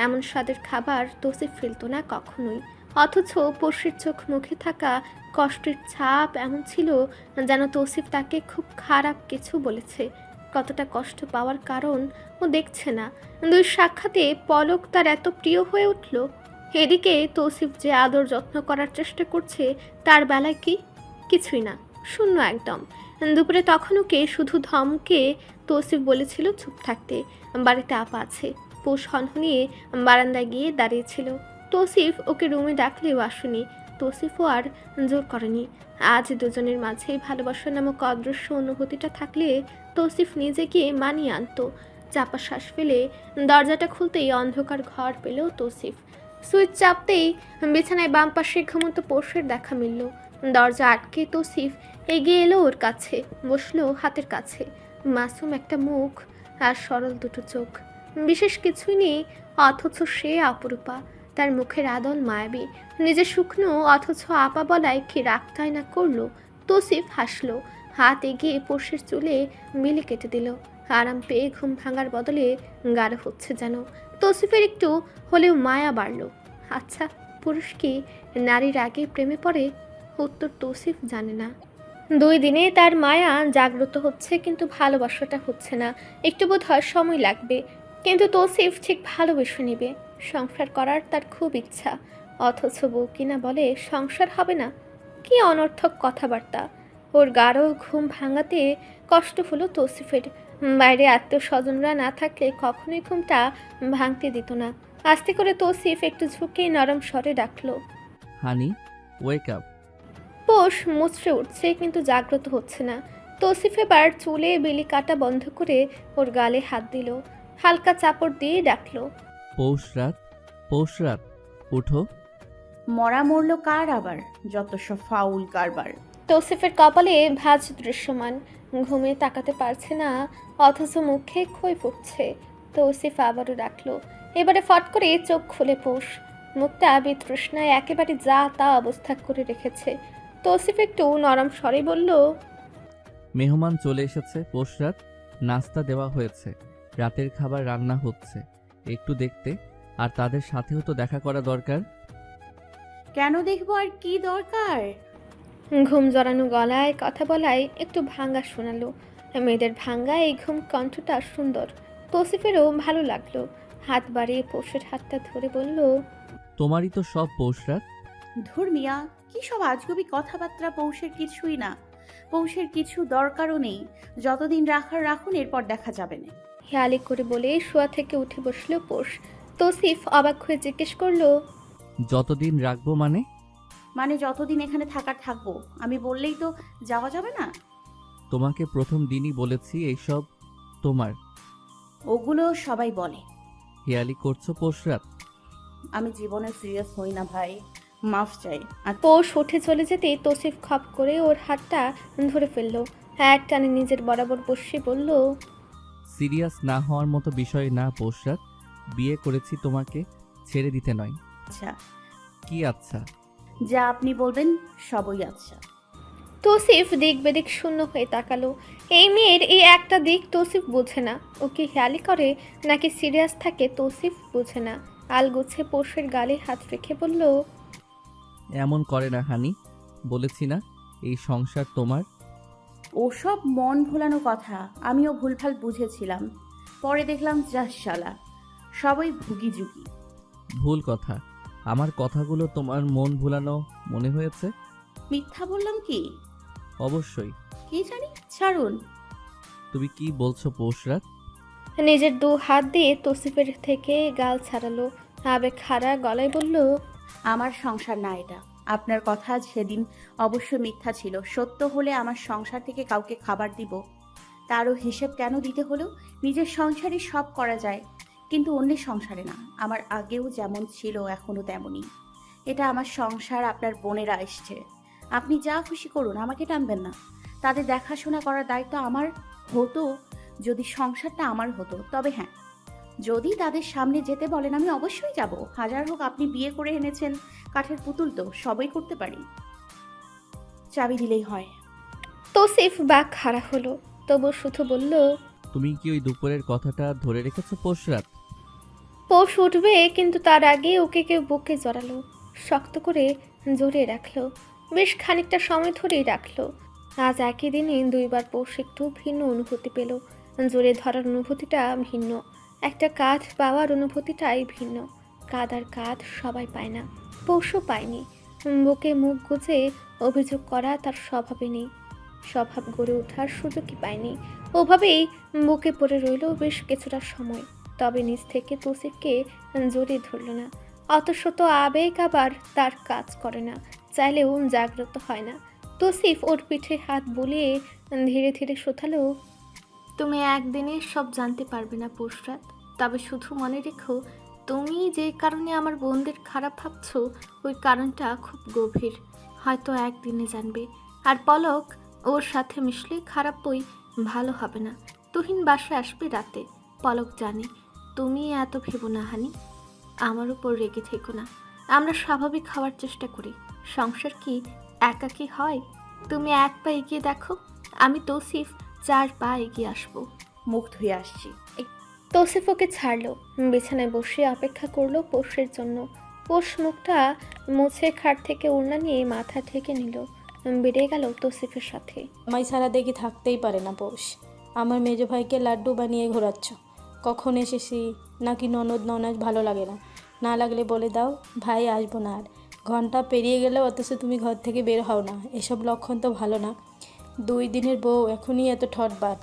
এমন স্বাদের খাবার তৌসিফ ফেলত না কখনোই, অথচ পোষের চোখ মুখে থাকা কষ্টের ছাপ এমন ছিল যেন তৌসিফ তাকে খুব খারাপ কিছু বলেছে। কতটা কষ্ট পাওয়ার কারণ ও দেখছে না। 2 সাক্ষাতে পলক তার এত প্রিয় হয়ে উঠল। এদিকে তৌসিফ যে আদর যত্ন করার চেষ্টা করছে, তার বেলায় কিছুই না, শূন্য একদম। দুপুরে তখন ওকে শুধু ধমকে তৌসিফ বলেছিল চুপ থাকতে। বাড়িতে আপা আছে। পোষ হনহনিয়ে বারান্দায় গিয়ে দাঁড়িয়েছিল। তৌসিফ ওকে রুমে ডাকলেও আসেনি। তৌসিফও আর জোর করেনি। আজ দুজনের মাঝেই ভালোবাসা নামক অদৃশ্য অনুভূতিটা থাকলে তৌসিফ নিজে গিয়ে মানিয়ে আনতো। চাপা শ্বাস ফেলে দরজাটা খুলতেই অন্ধকার ঘর পেল তৌসিফ। সুইচ চাপতেই বিছানায় বাম পাশে ঘুমন্ত পোষের দেখা মিলল। দরজা আটকে তৌসিফ এগিয়ে এলো ওর কাছে, বসলো হাতের কাছে। মাসুম একটা মুখ আর সরল 2 চোখ, বিশেষ কিছুই নেই, অথচ সে অপরূপা। তার মুখের আদল মায়াবী। নিজে শুকনো অথচ আপা বলায় কি রাগটাই না করলো। তৌসিফ হাসলো, হাত এগিয়ে পোষের চুলে মিলে কেটে দিল। আরাম পেয়ে ঘুম ভাঙার বদলে গাঢ় হচ্ছে যেন। তৌসিফের একটু হলেও মায়া বাড়ল। আচ্ছা, পুরুষ কি নারীর আগে প্রেমে পড়ে? উত্তর তৌসিফ জানে না। 2 দিনে তার মায়া জাগ্রত হচ্ছে, কিন্তু ভালোবাসাটা হচ্ছে না। একটু বোধ হয় সময় লাগবে, কিন্তু তৌসিফ ঠিক ভালোবেসে নেবে। সংসার করার তার খুব ইচ্ছা, অথচ বউ কিনা বলে সংসার হবে না। কি অনর্থক কথাবার্তা! ওর গাঢ় ঘুম ভাঙাতে কষ্ট হলো তৌসিফের। বাইরে আত্মীয় স্বজনরা না থাকলে কখনোই ঘুমটা ভাঙতে দিত না। আস্তে করে তৌসিফ একটু ঝুঁকে নরম স্বরে ডাকলো, হানি ওয়েক আপ। পোষ মুচড়ে উঠছে, কিন্তু জাগ্রত হচ্ছে না। তৌসিফ এবার চুলে বেলি কাটা বন্ধ করে ওর গালে হাত দিল, হালকা চাপড় দিয়ে ডাকলো, পৌষ রাত উঠো। মরা মরলো কার আবার, যত সব ফাউল কারবার। তৌসিফের কপালে ভাঁজ দৃশ্যমান, ঘুমে তাকাতে পারছে না, অথচ মুখে খই ফুটছে। তৌসিফ আবারও ডাকলো, এবারে ফট করে চোখ খুলে পৌষ, মুখটা বিতৃষ্ণায় একেবারে যা তা অবস্থা করে রেখেছে। তৌসিফ একটু নরম স্বরে বলল, মেহমান চলে এসেছে পৌষ রাত, নাস্তা দেওয়া হয়েছে, রাতের খাবার রান্না হচ্ছে, একটু দেখতে, আর তাদের সাথেও তো দেখা করা দরকার। কেন দেখবো, আর কি দরকার? ঘুম জড়ানো গলায় কথা বলায় একটু ভাঙ্গা শোনালো। মেয়েদের ভাঙ্গা এই ঘুম কণ্ঠটা সুন্দর। তৌসিফেরও ভালো লাগলো, হাত বাড়িয়ে পৌষের হাতটা ধরে বলল, তোমারই তো সব পৌষ রাত। ধুর মিয়া, কি সব আজগুবি কথাবার্তা, পৌষের কিছুই না, পৌষের কিছু দরকারও নেই, যতদিন রাখার রাখুন, এরপর দেখা যাবে না। হেয়ালি করে বলে শোয়া থেকে উঠে বসলো পৌষ। তৌসিফ অবাক হয়ে জিজ্ঞেস করলো, যতদিন রাখবো মানে? মানে যতদিন এখানে থাকার থাকবো, আমি বললেই তো যাওয়া যাবে না। তোমাকে প্রথম দিনই বলেছি এইসব তোমার। ওগুলো সবাই বলে। হেয়ালি করছো পৌষ রাত? আমি জীবনে সিরিয়াস হই না ভাই, মাফ চাই। আর পৌষ উঠে চলে যেতে তৌসিফ খপ করে ওর হাতটা ধরে ফেললো, এক টানে নিজের বরাবর বসে বলল, সিরিয়াস না হওয়ার মতো বিষয় না পৌষ রাত, বিয়ে করেছি তোমাকে ছেড়ে দিতে নয়। আচ্ছা, কি আচ্ছা? যা আপনি বলবেন সবই আচ্ছা। তৌসিফ দিক বেদিক শূন্য হয়ে তাকালো। এই মেয়ের এই একটা দিক তৌসিফ বোঝে না, ও কি হেয়ালি করে নাকি সিরিয়াস থাকে তৌসিফ বোঝে না। আলগোছে পৌষের গালে হাত রেখে বলল, এমন করে না হানি, বলেছি না এই সংসার তোমার। ওসব মন ভোলানো কথা, আমিও ভুলভাল বুঝেছিলাম, পরে দেখলাম যা শালা, সবই ভুগি জুগি। ভুল কথা, আমার কথাগুলো তোমার মন ভুলানো মনে হয়েছে? মিথ্যা বললাম কি? অবশ্যই। কি জানি, ছাড়ুন। তুমি কি বলছো পৌষ রাত? নিজের দু হাত দিয়ে তৌসিফের থেকে গাল ছাড়ালো, আবেগ হারা গলায় বলল, আমার সংসার না এটা। আপনার কথা সেদিন অবশ্য মিথ্যা ছিল, সত্য হলে আমার সংসার থেকে কাউকে খাবার দিব, তারও হিসেব কেন দিতে হলো? নিজের সংসারে সব করা যায়, কিন্তু অন্যের সংসারে না। আমার আগেও যেমন ছিল এখনও তেমনই। এটা আমার সংসার, আপনার বোনেরা এসছে, আপনি যা খুশি করুন, আমাকে টানবেন না। তাদের দেখাশোনা করার দায়িত্ব আমার হতো যদি সংসারটা আমার হতো। তবে হ্যাঁ, যদি তাদের সামনে যেতে বলেন আমি অবশ্যই যাব, হাজার হোক। আপনি বিয়ে করে এনেছেন কাঠের পুতুল, তো সবই করতে পারি, চাবি দিলেই হয়। তৌসিফ বাক হারা হলো, তবু শুধু বলল, তুমি কি ওই দুপুরের কথাটা ধরে রেখেছো পৌষ রাত? পৌষ উঠবে, কিন্তু তার আগে ওকে কেউ বুকে জড়ালো, শক্ত করে জড়িয়ে রাখলো, বেশ খানিকটা সময় ধরেই রাখলো। আজ একই দিনে দুইবার পৌষ একটু ভিন্ন অনুভূতি পেল। জড়িয়ে ধরার অনুভূতিটা ভিন্ন, একটা কাঁধ পাওয়ার অনুভূতিটাই ভিন্ন। কাঁধ আর কাঁধ সবাই পায় না, পৌষও পায়নি। বুকে মুখ গুজে অভিযোগ করা তার স্বভাবে নেই, স্বভাব গড়ে ওঠার সুযোগই পায়নি। ওভাবেই বুকে পড়ে রইল বেশ কিছুটা সময়, তবে নিজ থেকে তৌসিফকে জড়িয়ে ধরল না। অতশত আবেগ আবার তার কাজ করে না, চাইলেও জাগ্রত হয় না। তৌসিফ ওর পিঠে হাত বুলিয়ে ধীরে ধীরে শোধালো, তুমি একদিনে সব জানতে পারবে না পৌষরাত, তবে শুধু মনে রেখো, তুমি যে কারণে আমার বোনদের খারাপ ভাবছো ওই কারণটা খুব গভীর, হয়তো একদিনে জানবে। আর পলক ওর সাথে মিশলে খারাপ বই ভালো হবে না। তুহিন বাসায় আসবে রাতে, পলক জানে। তুমি এত ভেবো না হানি, আমার উপর রেগে থেকো না। আমরা স্বাভাবিক হওয়ার চেষ্টা করি, সংসার কি একাকী হয়? তুমি এক পা এগিয়ে দেখো, আমি তৌসিফ 4 পা এগিয়ে আসবো। মুখ ধুয়ে আসছি। তৌসিফ ওকে ছাড়লো, বিছানায় বসে অপেক্ষা করলো পৌষের জন্য। পৌষ মুখটা মুছে খাট থেকে ওড়না নিয়ে মাথা ঢেকে নিল, বেড়ে গেল তৌসিফের সাথে। আমায় ছাড়া দেখি থাকতেই পারে না পৌষ। আমার মেজো ভাইকে লাড্ডু বানিয়ে ঘোরাচ্ছ, কখন এসেছি নাকি ননদ ননাজ ভালো লাগে না, না লাগলে বলে দাও ভাই আসবো না। আর ঘন্টা পেরিয়ে গেলেও অথচ তুমি ঘর থেকে বের হও না, এসব লক্ষণ তো ভালো না। 2 দিনের বউ এখনই এত ঠটবাট।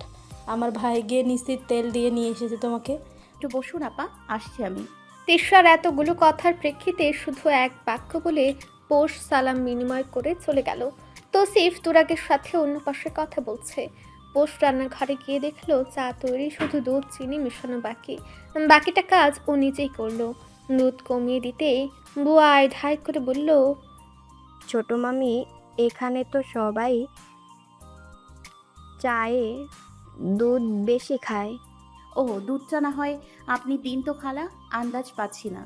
আমার ভাই গিয়ে নিশ্চিত তেল দিয়ে নিয়ে এসেছে তোমাকে। একটু বসুন আপা, আসছি আমি। তিশার এতগুলো কথার প্রেক্ষিতে শুধু এক বাক্য বলে পোষ সালাম বিনিময় করে চলে গেল। তৌসিফ তুরাগের সাথে অন্য পাশে কথা বলছে। পোষ রান্নার ঘরে গিয়ে দেখলো চা তৈরি, শুধু দুধ চিনি মেশানো বাকিটা কাজ ও নিজেই করলো। দুধ কমিয়ে দিতে বুয়া আয় ঢাই করে বলল, ছোট মামি, এখানে তো সবাই চায়ে দুধ বেশি খায়। ও, দুধ চা না হয় আপনি দিন তো খালা, আন্দাজ পাচ্ছি না।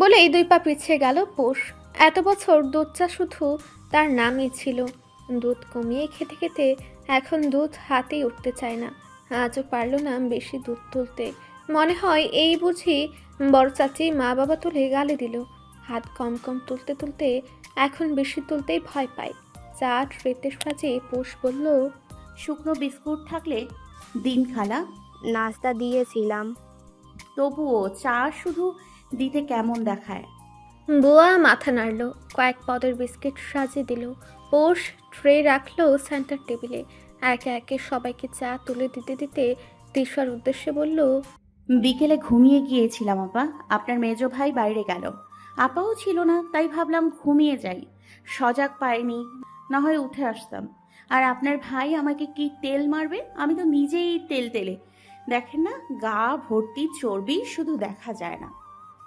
বলেই 2 পা পিছিয়ে গেল পোষ। এত বছর দুধ চা শুধু তার নামই ছিল। দুধ কমিয়ে খেতে খেতে এখন দুধ হাতেই উঠতে চায় না। আজও পারল না বেশি দুধ তুলতে। মনে হয় এই বুঝি বড় চাচি মা বাবা তুলে গালে দিল। হাত কম কম তুলতে তুলতে এখন বেশি তুলতেই ভয় পায়। চা ট্রেতে সাজিয়ে পোষ বলল, শুকনো বিস্কুট থাকলে দিন খালা। নাস্তা দিয়েছিলাম। তবুও চা শুধু দিতে কেমন দেখায়। বুয়া মাথা নাড়ল, কয়েক পদের বিস্কিট সাজিয়ে দিল। পোষ ট্রে রাখলো সেন্টার টেবিলে। একে একে সবাইকে চা তুলে দিতে দিতে তিশার উদ্দেশ্যে বলল, বিকেলে ঘুমিয়ে গিয়েছিলাম আপা, আপনার মেজো ভাই বাইরে গেল, আপাও ছিল না, তাই ভাবলাম ঘুমিয়ে যাই। সজাগ পাইনি, না হয় উঠে আসতাম। আর আপনার ভাই আমাকে কি তেল মারবে, আমি তো নিজেই তেলে। দেখেন না, গা ভর্তি চর্বি, শুধু দেখা যায় না।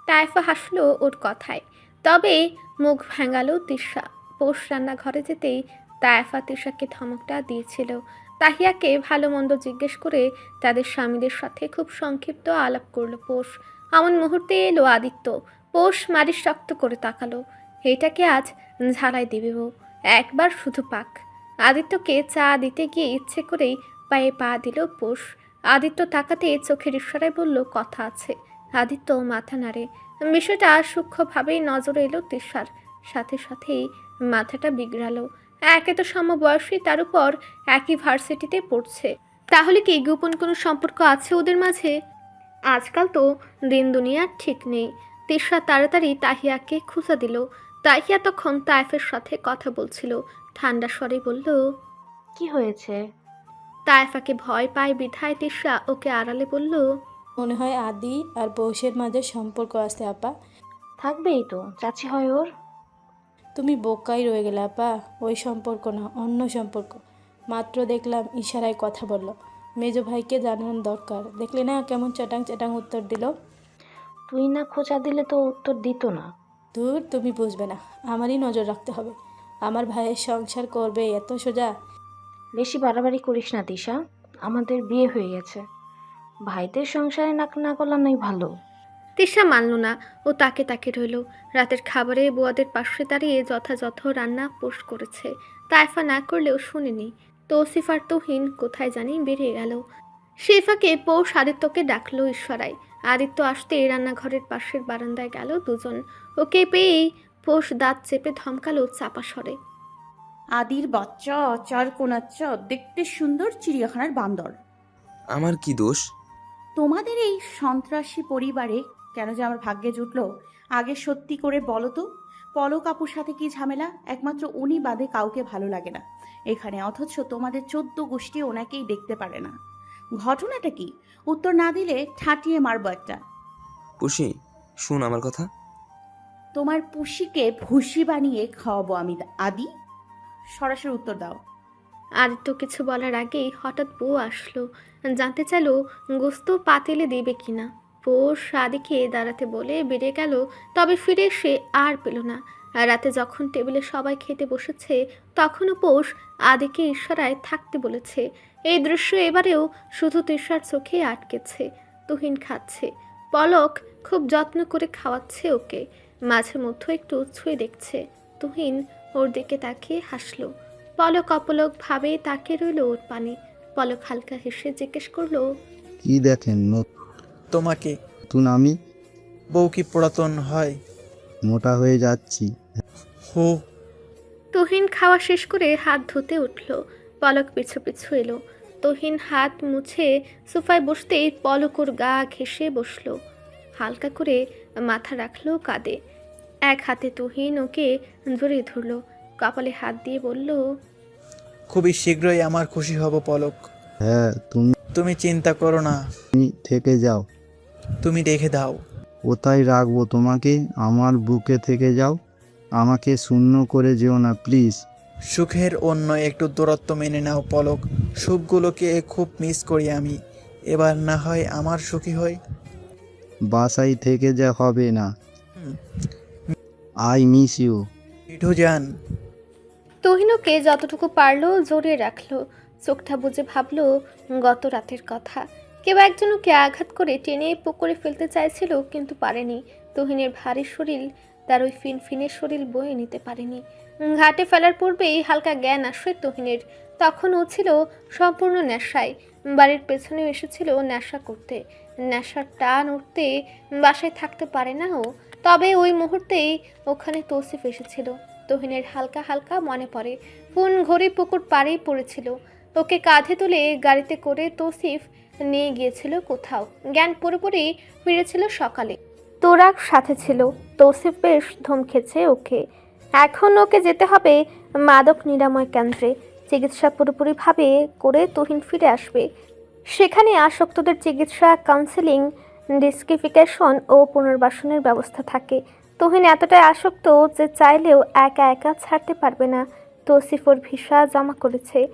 তাইফা হাসলো ওর কথায়, তবে মুখ ভেঙালো তিশা। পোষ রান্নাঘরে যেতেই তাইফা তিশাকে ধমকটা দিয়েছিল। তাহিয়াকে ভালো মন্দ জিজ্ঞেস করে তাদের স্বামীদের সাথে খুব সংক্ষিপ্ত আলাপ করলো পোষ। এমন মুহূর্তে এলো আদিত্য। পোষ মারি শক্ত করে তাকালো, এটাকে আজ ঝালাই দিবে ও, একবার শুধু পাক। আদিত্যকে চা দিতে গিয়ে ইচ্ছে করেই পায়ে পা দিল পোষ। আদিত্য তাকাতে চোখের ইশারায় বলল, কথা আছে। আদিত্য মাথা নাড়ে। বিষয়টা সূক্ষ্মভাবেই নজরে এলো তিশার। সাথে সাথেই মাথাটা বিগড়ালো। একে তো সমবয়সী, তার উপর একই ভার্সিটিতে পড়ছে। তাহলে কি গোপন কোনো সম্পর্ক আছে ওদের মাঝে? আজকাল তো দিন দুনিয়ার ঠিক নেই। তিশা তাড়াতাড়ি তাহিয়াকে খুঁজা দিল। তাহিয়া তখন তাইফের সাথে কথা বলছিল। ঠান্ডা স্বরে বলল, কি হয়েছে? তাইফাকে ভয় পায় বিধায় তিশা ওকে আড়ালে বলল, মনে হয় আদি আর বউসের মাঝে সম্পর্ক আছে আপা। থাকবেই তো, চাচি হয় ওর। তুমি বোকাই রয়ে গেলে আপা, ওই সম্পর্ক না, অন্য সম্পর্ক। মাত্র দেখলাম ইশারায় কথা বলল। মেজো ভাইকে জানানো দরকার। দেখলে না কেমন চটাং চটাং উত্তর দিল। তুই না খোঁচা দিলে তো উত্তর দিত না। দূর, তুমি বুঝবে না, আমারই নজর রাখতে হবে। আমার ভাইয়ের সংসার করবে এত সোজা? বেশি বাড়াবাড়ি করিস না তিশা, আমাদের বিয়ে হয়ে গেছে। ভাইদের সংসারে নাক না গলানোই ভালো। তিশা মানল না, ও তাকে তাকে রইল। রাতের খাবারে বুয়াদের পাশে দাঁড়িয়ে যথাযথ রান্না পোষ করেছে। তাইফা না করলেও শুনেনি। তৌসিফ আর তুহিন কোথায় জানি বেরিয়ে গেল। শেফাকে পোষ আদিত্যকে ডাকলো ইশারায়। আদিত্য আসতে রান্নাঘরের পাশের বারান্দায় গেল দুজন। ওকে পেয়েই পোষ দাঁত চেপে ধমকালো চাপা স্বরে, আদির বাচ্চা, চার কোনাচ্চ, দেখতে সুন্দর চিড়িয়াখানার বান্দর। আমার কি দোষ? তোমাদের এই সন্ত্রাসী পরিবারে কেন যে আমার ভাগ্যে জুটলো, আগে সত্যি করে বলো তো। পলক আপুর সাথে কি ঝামেলা? একমাত্র উনি বাদে কাউকে ভালো লাগে না এখানে, অথচ তোমাদের 14 গোষ্ঠী ওনাকেই দেখতে পারে না। ঘটনাটা কি? উত্তর না দিলে ঠাটিয়ে মারবো একটা। পুষি, শুন আমার কথা। তোমার পুষিকে ভুসি বানিয়ে খাওয়াবো আমি। আদি, সরাসরি উত্তর দাও। আদিত্য কিছু বলার আগেই হঠাৎ বউ আসলো। জানতে চাইলো গোস্ত পাতিলে দেবে কিনা। পোষ আদিকে দাঁড়াতে বলে বেরিয়ে গেল, তবে ফিরে এসে আর পেল না। আর রাতে যখন টেবিলে সবাই খেতে বসেছে, তখনও পোষ আদিকে ইশারায় থাকতে বলেছে। এই দৃশ্য এবারেও শুধু তিশার চোখে আটকেছে। তুহিন খাচ্ছে, পলক খুব যত্ন করে খাওয়াচ্ছে ওকে। মাঝে মধ্যে একটু ছুঁয়ে দেখছে। তুহিন ওর দিকে তাকিয়ে হাসলো। পলক অপলক ভাবে তাকিয়ে রইল ওর পানে। পলক হালকা হেসে জিজ্ঞেস করলো, কি দেখেন? তোমাকে। নতুন আমি? বউ কি পুরাতন হয়? মোটা হয়ে যাচ্ছি। হো। তুহিন খাওয়া শেষ করে হাত ধুতে উঠল। পলক পিছু পিছু এলো। তুহিন হাত মুছে সোফায় বসতেই পলক ওর গা ঘেঁষে বসলো। হালকা করে মাথা রাখলো কাঁধে। এক হাতে তুহিন ওকে জড়িয়ে ধরলো, কপালে হাত দিয়ে বলল, খুবই শীঘ্রই আমার খুশি হব পলক। হ্যাঁ, তুমি চিন্তা করো না। তুমি থেকে যাও। তুমি রেখে দাও। কোথায় রাখবো তোমাকে? আমার বুকে থেকে যাও। আমাকে শূন্য করে যেও না প্লিজ। সুখের অন্য একটু দূরত্ব মেনে নাও পলক। সুখগুলোকে খুব মিস করি আমি। এবার না হয় আমার সুখী হই। বাসায় থেকে যা হবে না। I miss you. মিঠু যান। তুহিনুকে যতটুকু পারলো জড়িয়ে রাখলো, চোখটা বুজে ভাবলো গত রাতের কথা। কেউ একজন ওকে আঘাত করে টেনে পুকুরে ফেলতে চাইছিল, কিন্তু পারেনি। তুহিনের ভারী শরীর তার ওই ফিনফিনের শরীর বয়ে নিতে পারেনি। ঘাটে ফেলার পূর্বেই হালকা জ্ঞান আসে তুহিনের। তখন ও ছিল সম্পূর্ণ নেশায়। বাড়ির পেছনেও এসেছিল নেশা করতে। নেশার টান উঠতে বাসায় থাকতে পারে না ও। তবে ওই মুহূর্তেই ওখানে তৌসিফ এসেছিল। তুহিনের হালকা হালকা মনে পড়ে কোন ঘড়ি পুকুর পাড়েই পড়েছিল। ওকে কাঁধে তুলে গাড়িতে করে তৌসিফ নিয়ে গিয়েছিল কোথাও। জ্ঞান পুরোপুরি ফিরেছিল সকালে। তোরাক সাথে ছিল। তৌসিফ বেশ ধমকেছে ওকে। এখন ওকে যেতে হবে মাদক নিরাময় কেন্দ্রে। চিকিৎসা পুরোপুরিভাবে করে তুহিন ফিরে আসবে। সেখানে আসক্তদের চিকিৎসা, কাউন্সেলিং, ডিস্কিফিকেশন ও পুনর্বাসনের ব্যবস্থা থাকে। তুহিন এতটাই আসক্ত যে চাইলেও একা একা ছাড়তে পারবে না। তৌসিফ ওর ভিসা জমা করেছে।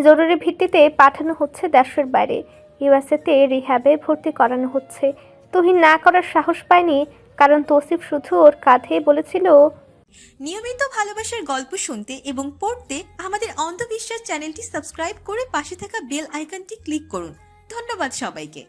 জরুরি ভিত্তিতে পাঠানো হচ্ছে দেশের বাইরে। ইউএসএতে রিহ্যাবে ভর্তি করানো হচ্ছে। তুহিন না করার সাহস পায়নি, কারণ তৌসিফ শুধু ওর কাঁধে বলেছিল, নিয়মিত ভালোবাসার গল্প শুনতে এবং পড়তে আমাদের অন্ধবিশ্বাস চ্যানেলটি সাবস্ক্রাইব করে পাশে থাকা বেল আইকনটি ক্লিক করুন। ধন্যবাদ সবাইকে।